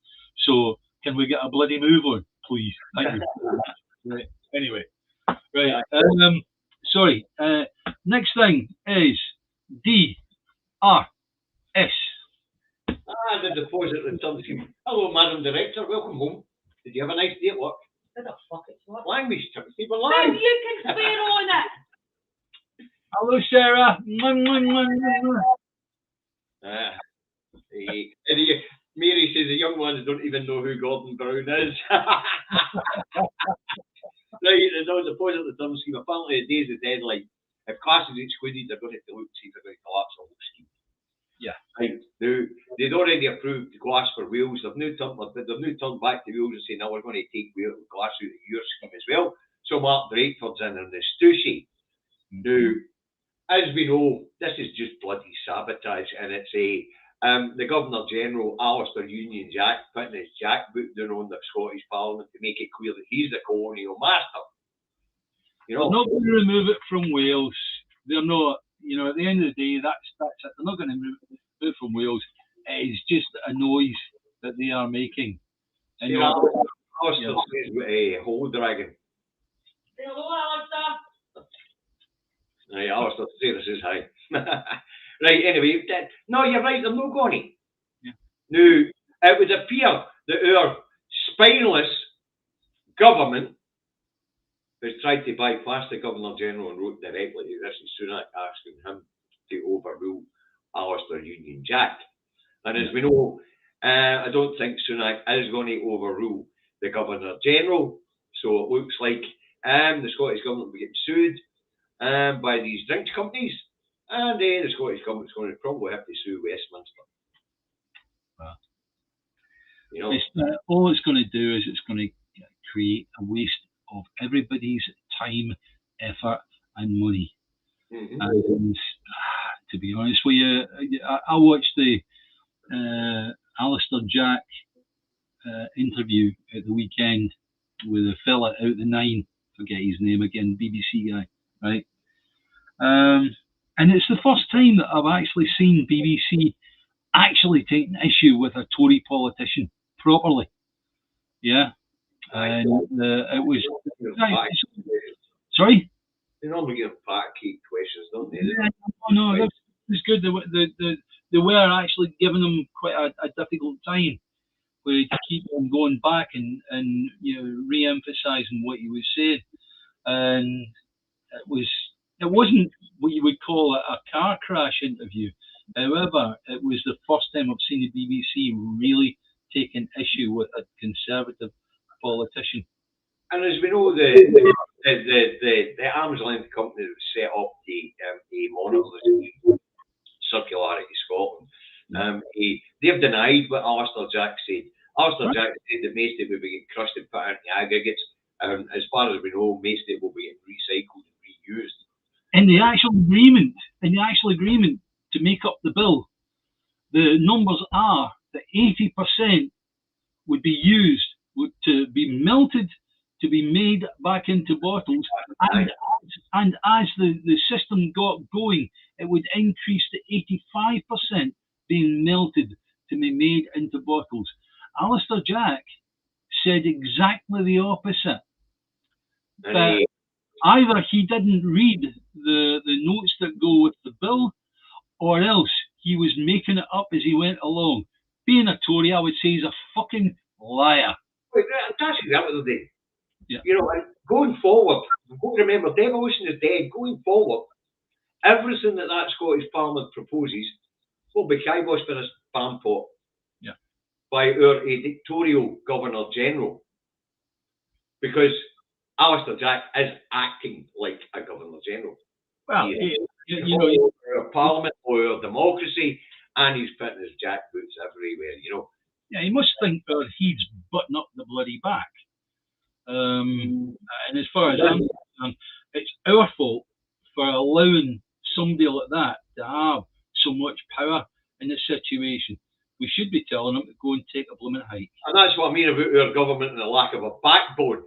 So can we get a bloody move on, please? Thank you. Right. Anyway, right. Sorry. Next thing is DRS.
The deposit return scheme. Hello, Madam Director. Welcome home. Did you have a nice day at work?
Where the fuck it's what?
Language, Timothy. We're
Now
live.
you can swear on it.
Hello, Sarah.
Mary says the young ones don't even know who Gordon Brown is. Right, there's no deposit return scheme. Apparently, the day's the deadline. If classes are excluded, they're going to have to look to see if they're going to collapse the whole scheme.
Yeah.
Right. Now, they'd already approved glass for Wales. They've now turned back to Wales and saying, now we're going to take glass out of your scheme as well. So Mark Drakeford's in the Stushy. Now, as we know, this is just bloody sabotage, and it's the Governor General, Alistair Union Jack, putting his jackboot down on the Scottish Parliament to make it clear that he's the colonial master. You know,
they're not going to remove it from Wales. They're not. You know, at the end of the day, that's it. They're not going to remove it from Wales. It's just a noise that they are making. And
Alistair says Hold Dragon.
Hello, Alistair.
Right, Alistair says hi. Right, anyway, no, you're right, they're not going to.
Yeah.
Now, it would appear that our spineless government has tried to bypass the Governor General and wrote directly to Rishi Sunak asking him to overrule Alistair Union Jack. And as we know, I don't think Sunak is going to overrule the Governor General. So it looks like the Scottish Government will be getting sued by these drinks companies. And the Scottish Government's going to probably have to sue Westminster.
Wow.
You know,
all it's going to do is it's going to create a waste of everybody's time, effort, and money.
Mm-hmm.
And to be honest with you, I watched the Alistair Jack interview at the weekend with a fella out the Nine, forget his name again, BBC guy, right? And it's the first time that I've actually seen BBC actually take an issue with a Tory politician properly. Yeah. And it was. Sorry?
They normally give back-keep questions, don't they?
Yeah, no, it was good. They were actually giving them quite a difficult time, where to keep on going back and you know, re-emphasising what he was saying. And it wasn't what you would call a car crash interview. However, it was the first time I've seen the BBC really take an issue with a Conservative politician.
And as we know, the arm's length company that was set up to monitor the circularity Scotland, they've denied what Alistair Jack said. Alistair Jack said that Maesteg would be getting crushed and put into aggregates. As far as we know, Maesteg will be getting recycled and reused.
In the actual agreement to make up the bill, the numbers are that 80% would be used to be melted, to be made back into bottles, and as the system got going, it would increase to 85% being melted to be made into bottles. Alistair Jack said exactly the opposite. That either he didn't read the notes that go with the bill, or else he was making it up as he went along. Being a Tory, I would say he's a fucking liar.
That's exactly the day.
Yeah.
You know, going forward, we've got to remember, devolution is dead. Going forward, everything that Scottish Parliament proposes will be kiboshed for a spam pot by our dictatorial Governor General. Because Alistair Jack is acting like a Governor General.
Well,
you know, our parliament or democracy, and he's putting his jackboots everywhere, you know.
Yeah, he must think that he's button up the bloody back. And as far as I'm concerned, it's our fault for allowing somebody like that to have so much power in this situation. We should be telling him to go and take a blooming hike.
And that's what I mean about our government and the lack of a backbone.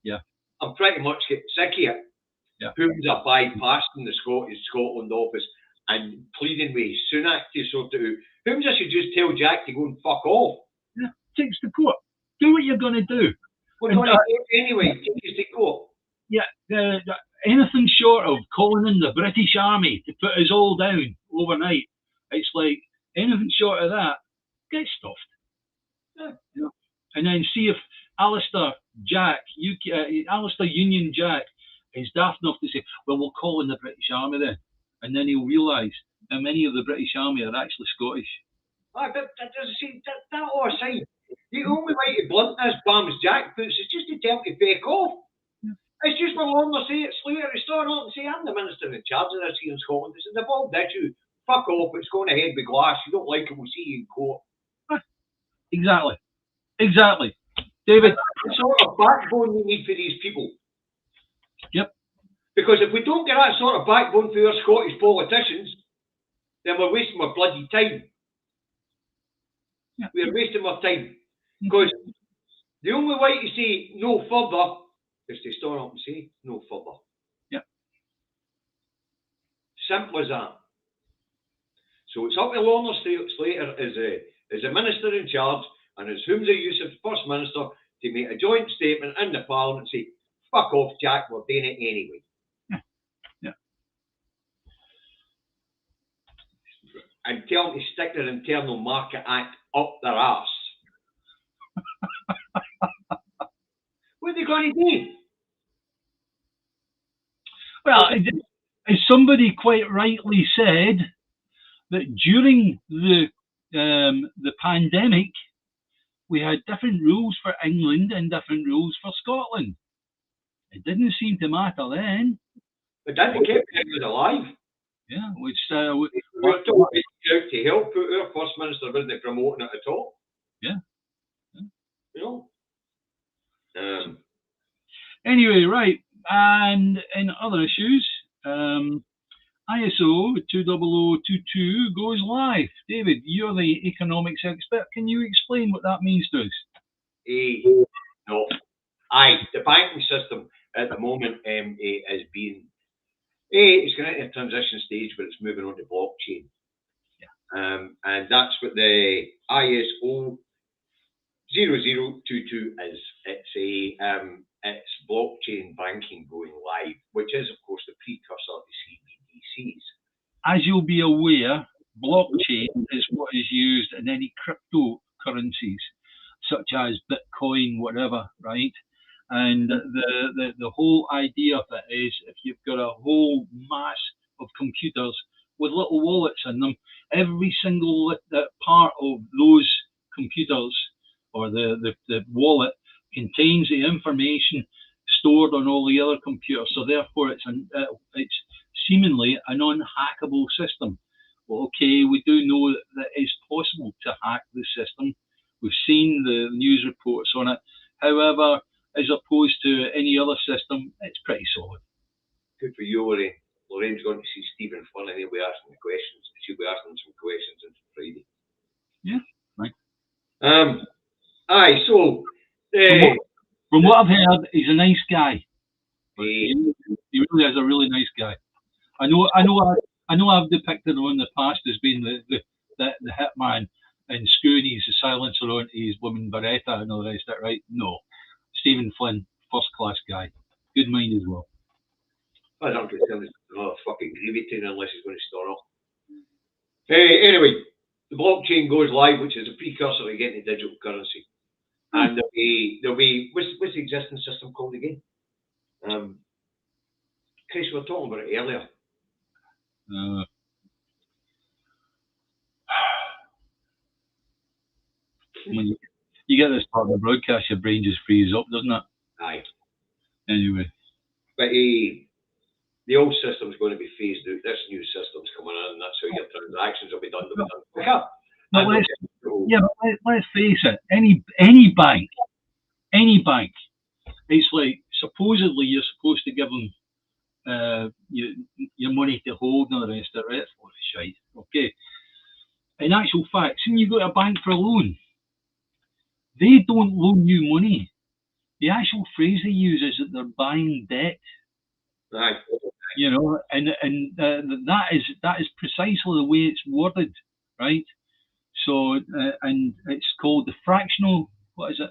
Yeah.
I'm pretty much getting sick of it.
Yeah.
Who's a bypassing the Scotland office and pleading with Sunak to sort it out. Whom should just tell Jack to go and fuck off?
Yeah, takes the court. Do what you're going to do.
We're going to do it anyway. Take us to court.
Yeah, anything short of calling in the British Army to put us all down overnight, it's like anything short of that, get stuffed.
Yeah.
You know? And then see if Alistair Union Jack is daft enough to say, well, we'll call in the British Army then. And then he'll realise how many of the British Army are actually Scottish.
But that all aside, the only way to blunt this bam's jackboots is just to tell him to fake off.
Yeah.
It's just when London say it, Slater is starting up and say, I'm the minister in charge of this here in Scotland. It's an evolved issue. Fuck off, it's going ahead with glass. You don't like it, we'll see you in court.
Exactly. David.
The sort of backbone we need for these people.
Yep.
Because if we don't get that sort of backbone for our Scottish politicians, then we're wasting our bloody time.
Yeah.
We're wasting our time. Because the only way to say no further is to stand up and say no further.
Yeah.
Simple as that. So it's up to Lorna Slater as a minister in charge and as Humza Yousaf, First Minister, to make a joint statement in the Parliament and say, fuck off, Jack, we're doing it anyway.
Yeah.
And tell them to stick their Internal Market Act up their arse. What are they going to do?
Well, as somebody quite rightly said, that during the pandemic, we had different rules for England and different rules for Scotland. It didn't seem to matter then.
But that kept us alive.
Yeah, which
we were told out to help, but our First Minister wasn't promoting it at all.
Yeah.
You know?
Anyway, right. And in other issues, ISO 20022 goes live. David, you're the economics expert. Can you explain what that means to us?
No. The banking system at the moment is being... it's going into a transition stage where it's moving on to blockchain. Yeah. And that's what the ISO 0022 is. It's blockchain banking going live, which is, of course, the precursor to CBDCs.
As you'll be aware, blockchain is what is used in any cryptocurrencies, such as Bitcoin, whatever, right? And the whole idea of it is if you've got a whole mass of computers with little wallets in them, every single part of those computers or the wallet contains the information stored on all the other computers. So therefore, it's seemingly a non-hackable system. Well, okay, we do know that it is possible to hack the system. We've seen the news reports on it. However, as opposed to any other system, it's pretty solid.
Good for you, Lorraine. Lorraine's going to see Stephen Flynn and he'll be asking the questions. She'll be asking some questions on Friday.
Yeah, right.
So...
from what I've heard, he's a nice guy. He really is a really nice guy. I know I've depicted him in the past as being the hitman and screwing his silencer on his woman Beretta and all the rest of it, right? No. Stephen Flynn, first class guy. Good mind as well.
I don't get another fucking gravy train unless he's going to store off. Anyway, the blockchain goes live, which is a precursor to getting digital currency. And there'll be what's the existing system called again? Chris, we were talking about it earlier.
When you get this part of the broadcast, your brain just freezes up, doesn't it?
Aye.
Anyway.
But the old system's going to be phased out. This new system's coming in, and that's how your transactions will be done. They'll be done quicker.
But let's face it. Any bank, it's like supposedly you're supposed to give them your money to hold and all the rest of it. For shite. Okay. In actual fact, when you go to a bank for a loan, they don't loan you money. The actual phrase they use is that they're buying debt.
Right.
You know, and that is precisely the way it's worded, right? So, and it's called the fractional. What is it?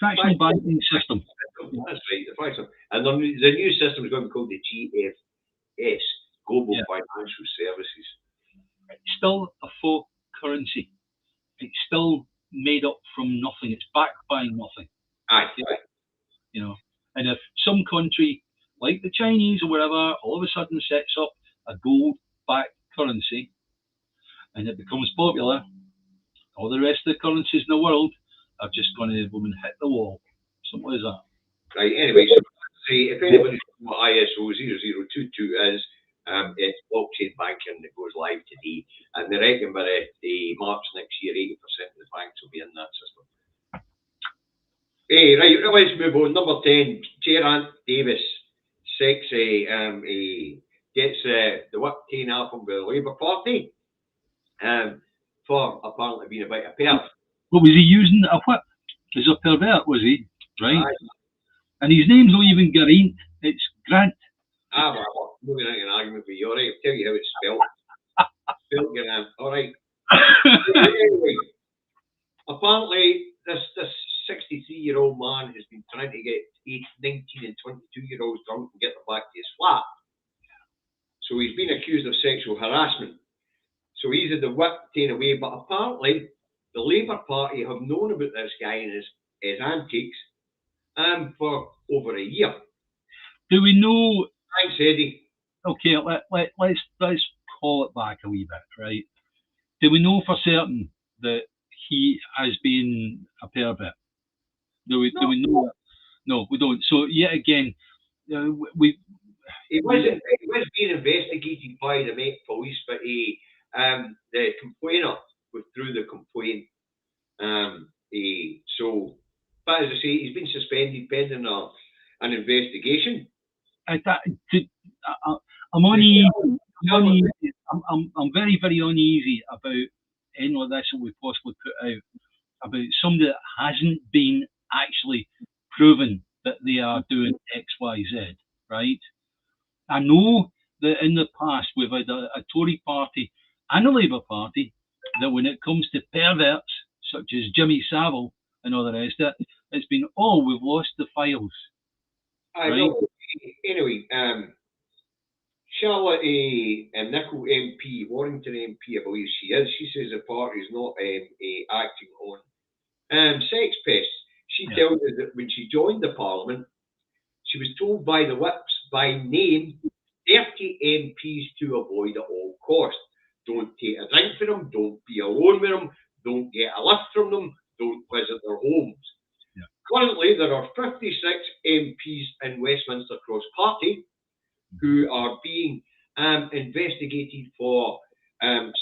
Fractional banking system.
That's right, the fractional. And the new system is going to be called the GFS, Global Financial Services.
It's still a folk currency. It's still made up from nothing. It's backed by nothing.
Aye.
You know, and if some country like the Chinese or whatever all of a sudden sets up a gold-backed currency and it becomes popular, all the rest of the currencies in the world are just going to hit the wall. Simple as that.
Right. Anyway, so if anybody's what ISO 0022 is, it's blockchain banking that goes live today, and they reckon by the March next year, 80% of the banks will be in that system. Hey, right, let's move on. Number 10, Davies, sexy, gets the whip cane album with the Labour Party for apparently being a bit of perv.
What was he using? A whip? As a pervert, was he? Right. And his name's not even Geraint, it's Grant.
Well, moving into an argument with you, alright, I'll tell you how it's spelled. Spelled Geraint, alright. Anyway, apparently, this 63-year-old man has been trying to get 19 and 22-year-olds drunk and get them back to his flat. So he's been accused of sexual harassment. So he's had the whip taken away, but apparently the Labour Party have known about this guy and his antics for over a year.
Do we know?
Thanks, Eddie.
Okay, let's call it back a wee bit, right? Do we know for certain that he has been a pervert? Do we know that? No, we don't. So yet again,
He was being investigated by the Met Police, but the complainer withdrew the complaint. But as I say, he's been suspended pending an investigation.
I'm uneasy. I'm very, very uneasy about any of this that we possibly put out about somebody that hasn't been actually proven that they are doing X, Y, Z, right? I know that in the past we've had a Tory party and a Labour party that when it comes to perverts such as Jimmy Savile and all the rest of it, it's been, we've lost the files.
I know. Anyway, Charlotte Nicol MP, Warrington MP, I believe she is. She says the party is not acting on sex pests. She tells us that when she joined the Parliament, she was told by the whips by name 30 MPs to avoid at all costs. Don't take a drink from them. Don't be alone with them. Don't get a lift from them. Don't visit their homes.
Yeah.
Currently, there are 56 MPs in Westminster Cross Party who are being investigated for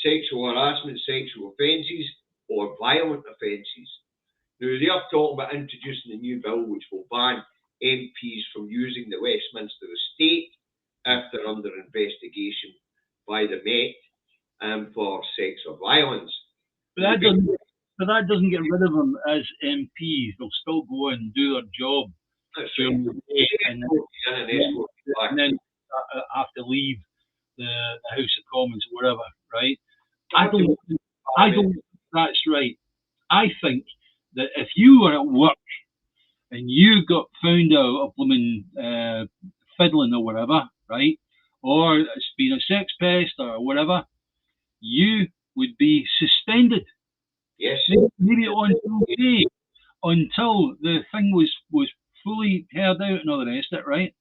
sexual harassment, sexual offences, or violent offences. Now, they are talking about introducing a new bill which will ban MPs from using the Westminster estate if they're under investigation by the Met for sex or violence.
But that doesn't get rid of them as MPs. They'll still go and do their job during the day, and then have to leave the House of Commons or wherever, right? I don't think that's right. I think that if you were at work and you got found out of blooming fiddling or whatever, right, or it's been a sex pest or whatever, you would be suspended.
Yes.
Maybe until the thing was fully heard out and all the rest of it, right?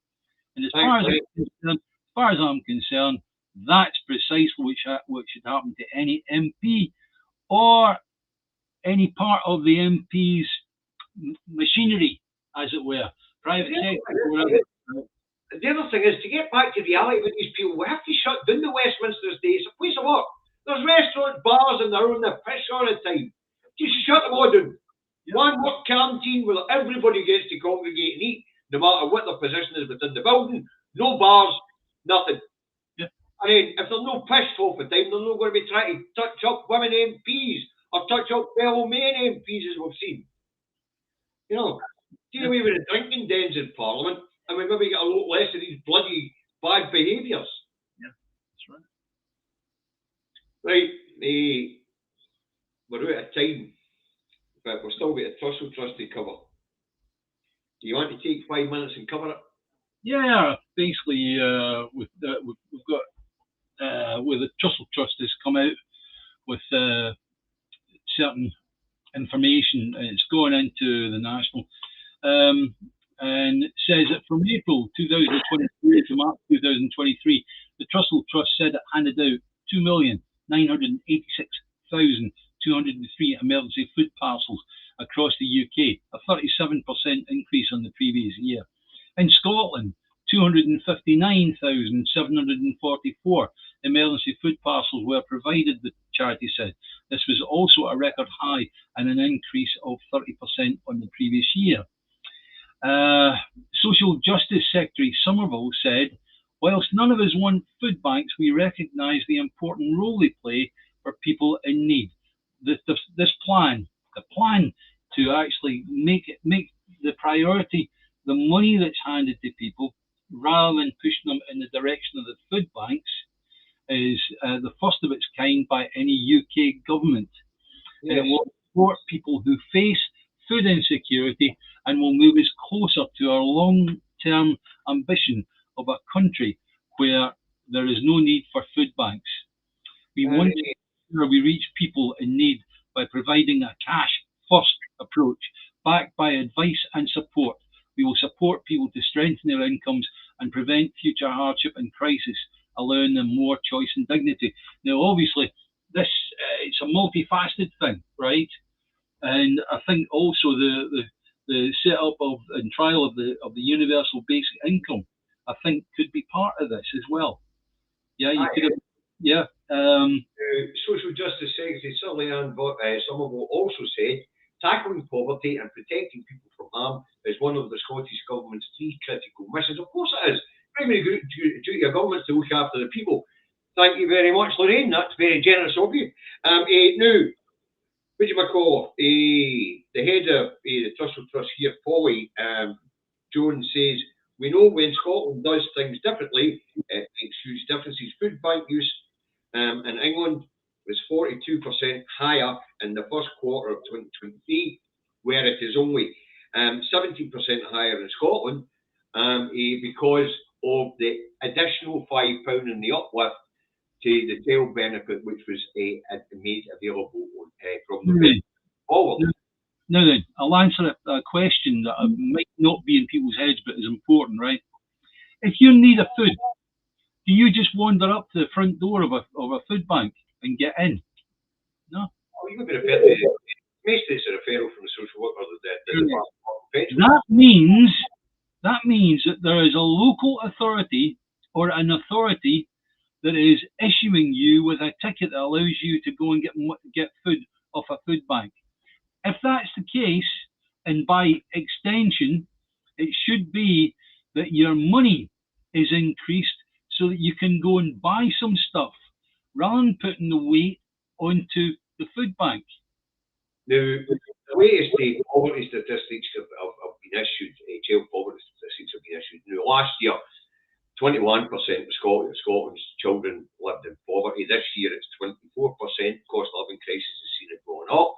And as far as I'm concerned, that's precisely what should happen to any MP or any part of the MP's machinery, as it were, private sector, whatever.
the other thing is, to get back to reality with these people, we have to shut down the Westminster Estate. It's a place of work. There's restaurants, bars, and they're on the piss all the time. Just shut them all down. Yeah. One work canteen where everybody gets to congregate and eat, no matter what their position is within the building. No bars, nothing.
Yeah.
I mean, if there's no piss for time, they're not going to be trying to touch up women MPs or touch up fellow men MPs, as we've seen. You know, do away with the drinking dens in Parliament, and we maybe get a lot less of these bloody bad behaviours.
Yeah, that's right.
Right, we're out of time, but we've still got a Trussell Trust to cover. Do you want to take 5 minutes and cover it?
Yeah, basically, we've got where the Trussell Trust has come out with certain information. It's going into the National, and it says that from April 2023 to March 2023, the Trussell Trust said it handed out 2,986,203 emergency food parcels across the UK, a 37% increase on the previous year. In Scotland, 259,744 emergency food parcels were provided, the charity said. This was also a record high and an increase of 30% on the previous year. Social Justice Secretary Somerville said, whilst none of us want food banks, we recognise the important role they play for people in need. The plan to actually make the priority the money that's handed to people rather than pushing them in the direction of the food banks is the first of its kind by any UK government. Yes. And it will support people who face food insecurity and will move us closer to our long-term ambition of a country where there is no need for food banks. We want to ensure we reach people in need by providing a cash-first approach backed by advice and support. We will support people to strengthen their incomes and prevent future hardship and crisis, allowing them more choice and dignity. Now, obviously, this it's a multifaceted thing, right? And I think also the setup of and trial of the universal basic income, I think, could be part of this as well. Yeah, you could have, yeah.
Social Justice Secretary Sutherland Somerville also said, tackling poverty and protecting people from harm is one of the Scottish Government's three critical missions. Of course it is. Primary duty of government to look after the people. Thank you very much, Lorraine. That's very generous of you. Now, what do you call the head of the Trussell Trust here, Polly Jones, says, we know when Scotland does things differently, it makes huge differences. Food bank use in England was 42% higher in the first quarter of 2023, where it is only 70% higher in Scotland because of the additional £5 in the uplift to the child benefit, which was made available from the forward.
Now then, I'll answer a question that might not be in people's heads, but is important, right? If you need a food, do you just wander up to the front door of a food bank and get in? No.
Oh, you would be referred to. Mostly it's a referral from the social worker.
That means that there is a local authority or an authority that is issuing you with a ticket that allows you to go and get food off a food bank. If that's the case, and by extension, it should be that your money is increased so that you can go and buy some stuff rather than putting the weight onto the food bank.
Now, the latest poverty statistics have been issued, child poverty statistics have been issued. Now, last year, 21% of Scotland's children lived in poverty. This year, it's 24%. Cost of living crisis has seen it going up.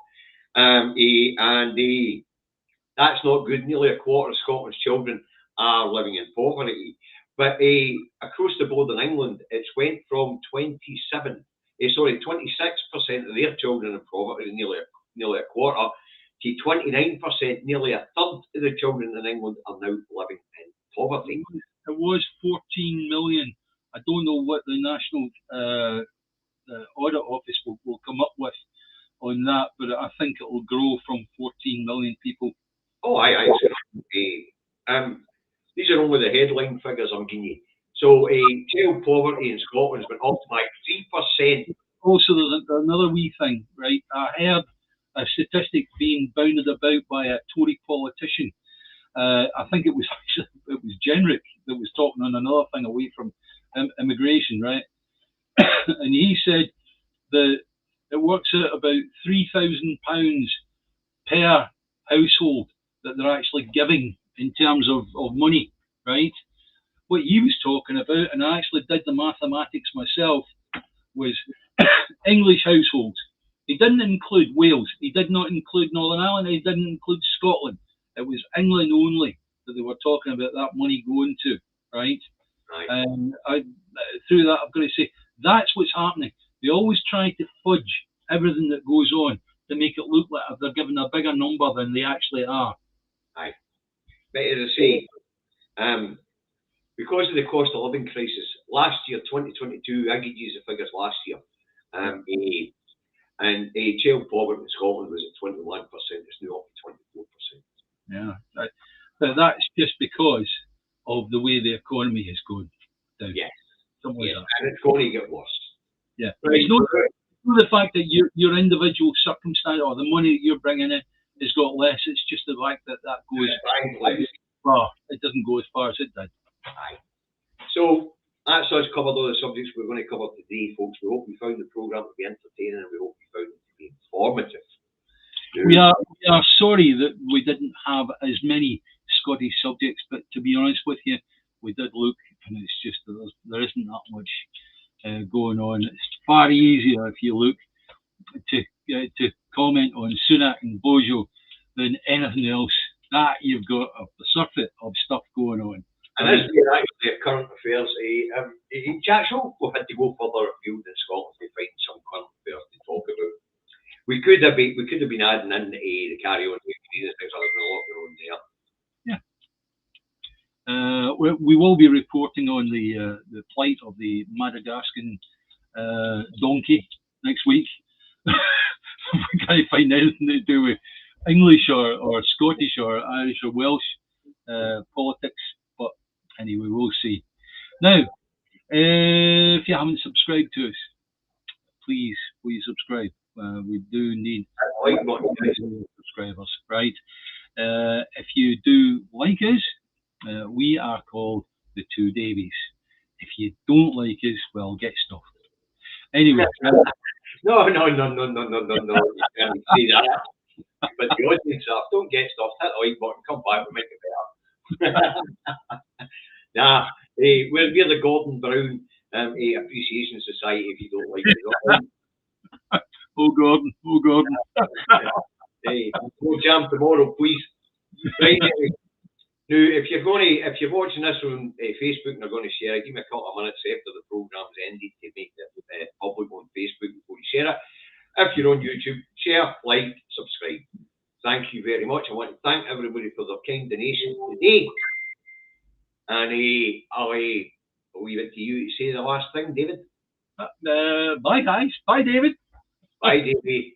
That's not good. Nearly a quarter of Scotland's children are living in poverty. But across the board in England, it's went from 26% of their children in poverty, nearly a quarter, to 29%, nearly a third of the children in England are now living in poverty.
It was 14 million. I don't know what the National Audit Office will come up with on that, but I think it will grow from 14 million people.
Oh, aye. These are only the headline figures I'm giving you. So child poverty in Scotland has been up by 3%.
Also, there's another wee thing, right? I heard a statistic being bounded about by a Tory politician. I think it was Jenrick that was talking on another thing away from immigration, right? And he said that it works out about £3,000 per household that they're actually giving in terms of money, right? What he was talking about, and I actually did the mathematics myself, was English households. He didn't include Wales. He did not include Northern Ireland. He didn't include Scotland. It was England only that they were talking about that money going to, right?
Right.
And through that, I've got to say, that's what's happening. They always try to fudge everything that goes on to make it look like they're giving a bigger number than they actually are.
Aye. But as I say, because of the cost of living crisis, last year, 2022, I could use the figures last year, and child poverty in Scotland was at 21%. It's now up to 24%.
Yeah, but that's just because of the way the economy has gone down.
Yes.
Something like that.
And it's going to get worse.
Yeah.
Right.
It's not the fact that your individual circumstance or the money that you're bringing in has got less. It's just the fact that goes far. It doesn't go as far as it did.
Aye. So that's us covered all the subjects we're going to cover today, folks. We hope you found the programme to be entertaining, and we hope you found it to be informative.
We are sorry that we didn't have as many Scottish subjects, but to be honest with you, we did look, and it's just there isn't that much going on. It's far easier if you look to comment on Sunak and Bojo than anything else. That you've got a surfeit of stuff going on.
And as we're actually at current affairs, Jack, we've had to go further afield in Scotland to find some current affairs to talk about. We could have been adding in the carry on. There's a lot going on there.
We will be reporting on the plight of the Madagascan donkey next week. We can't find anything to do with English or Scottish or Irish or Welsh politics, but anyway, we'll see. Now, if you haven't subscribed to us, please subscribe. We do need subscribers, right? If you do like us, we are called the Two Davies. If you don't like us, well, get stuffed. Anyway.
No. You can't say that. But the audience don't get stuffed. Hit the like button, come back, we'll make it better. Nah, we're the Gordon Brown Appreciation Society if you don't like it.
Oh, Gordon.
No jam tomorrow, please. Right, now, if you're watching this on Facebook and are going to share it, give me a couple of minutes after the program's ended to make it public on Facebook before you share it. If you're on YouTube, share, like, subscribe. Thank you very much. I want to thank everybody for their kind donation today. And I'll leave it to you to say the last thing, David.
Bye, guys. Bye, David.
Bye, David.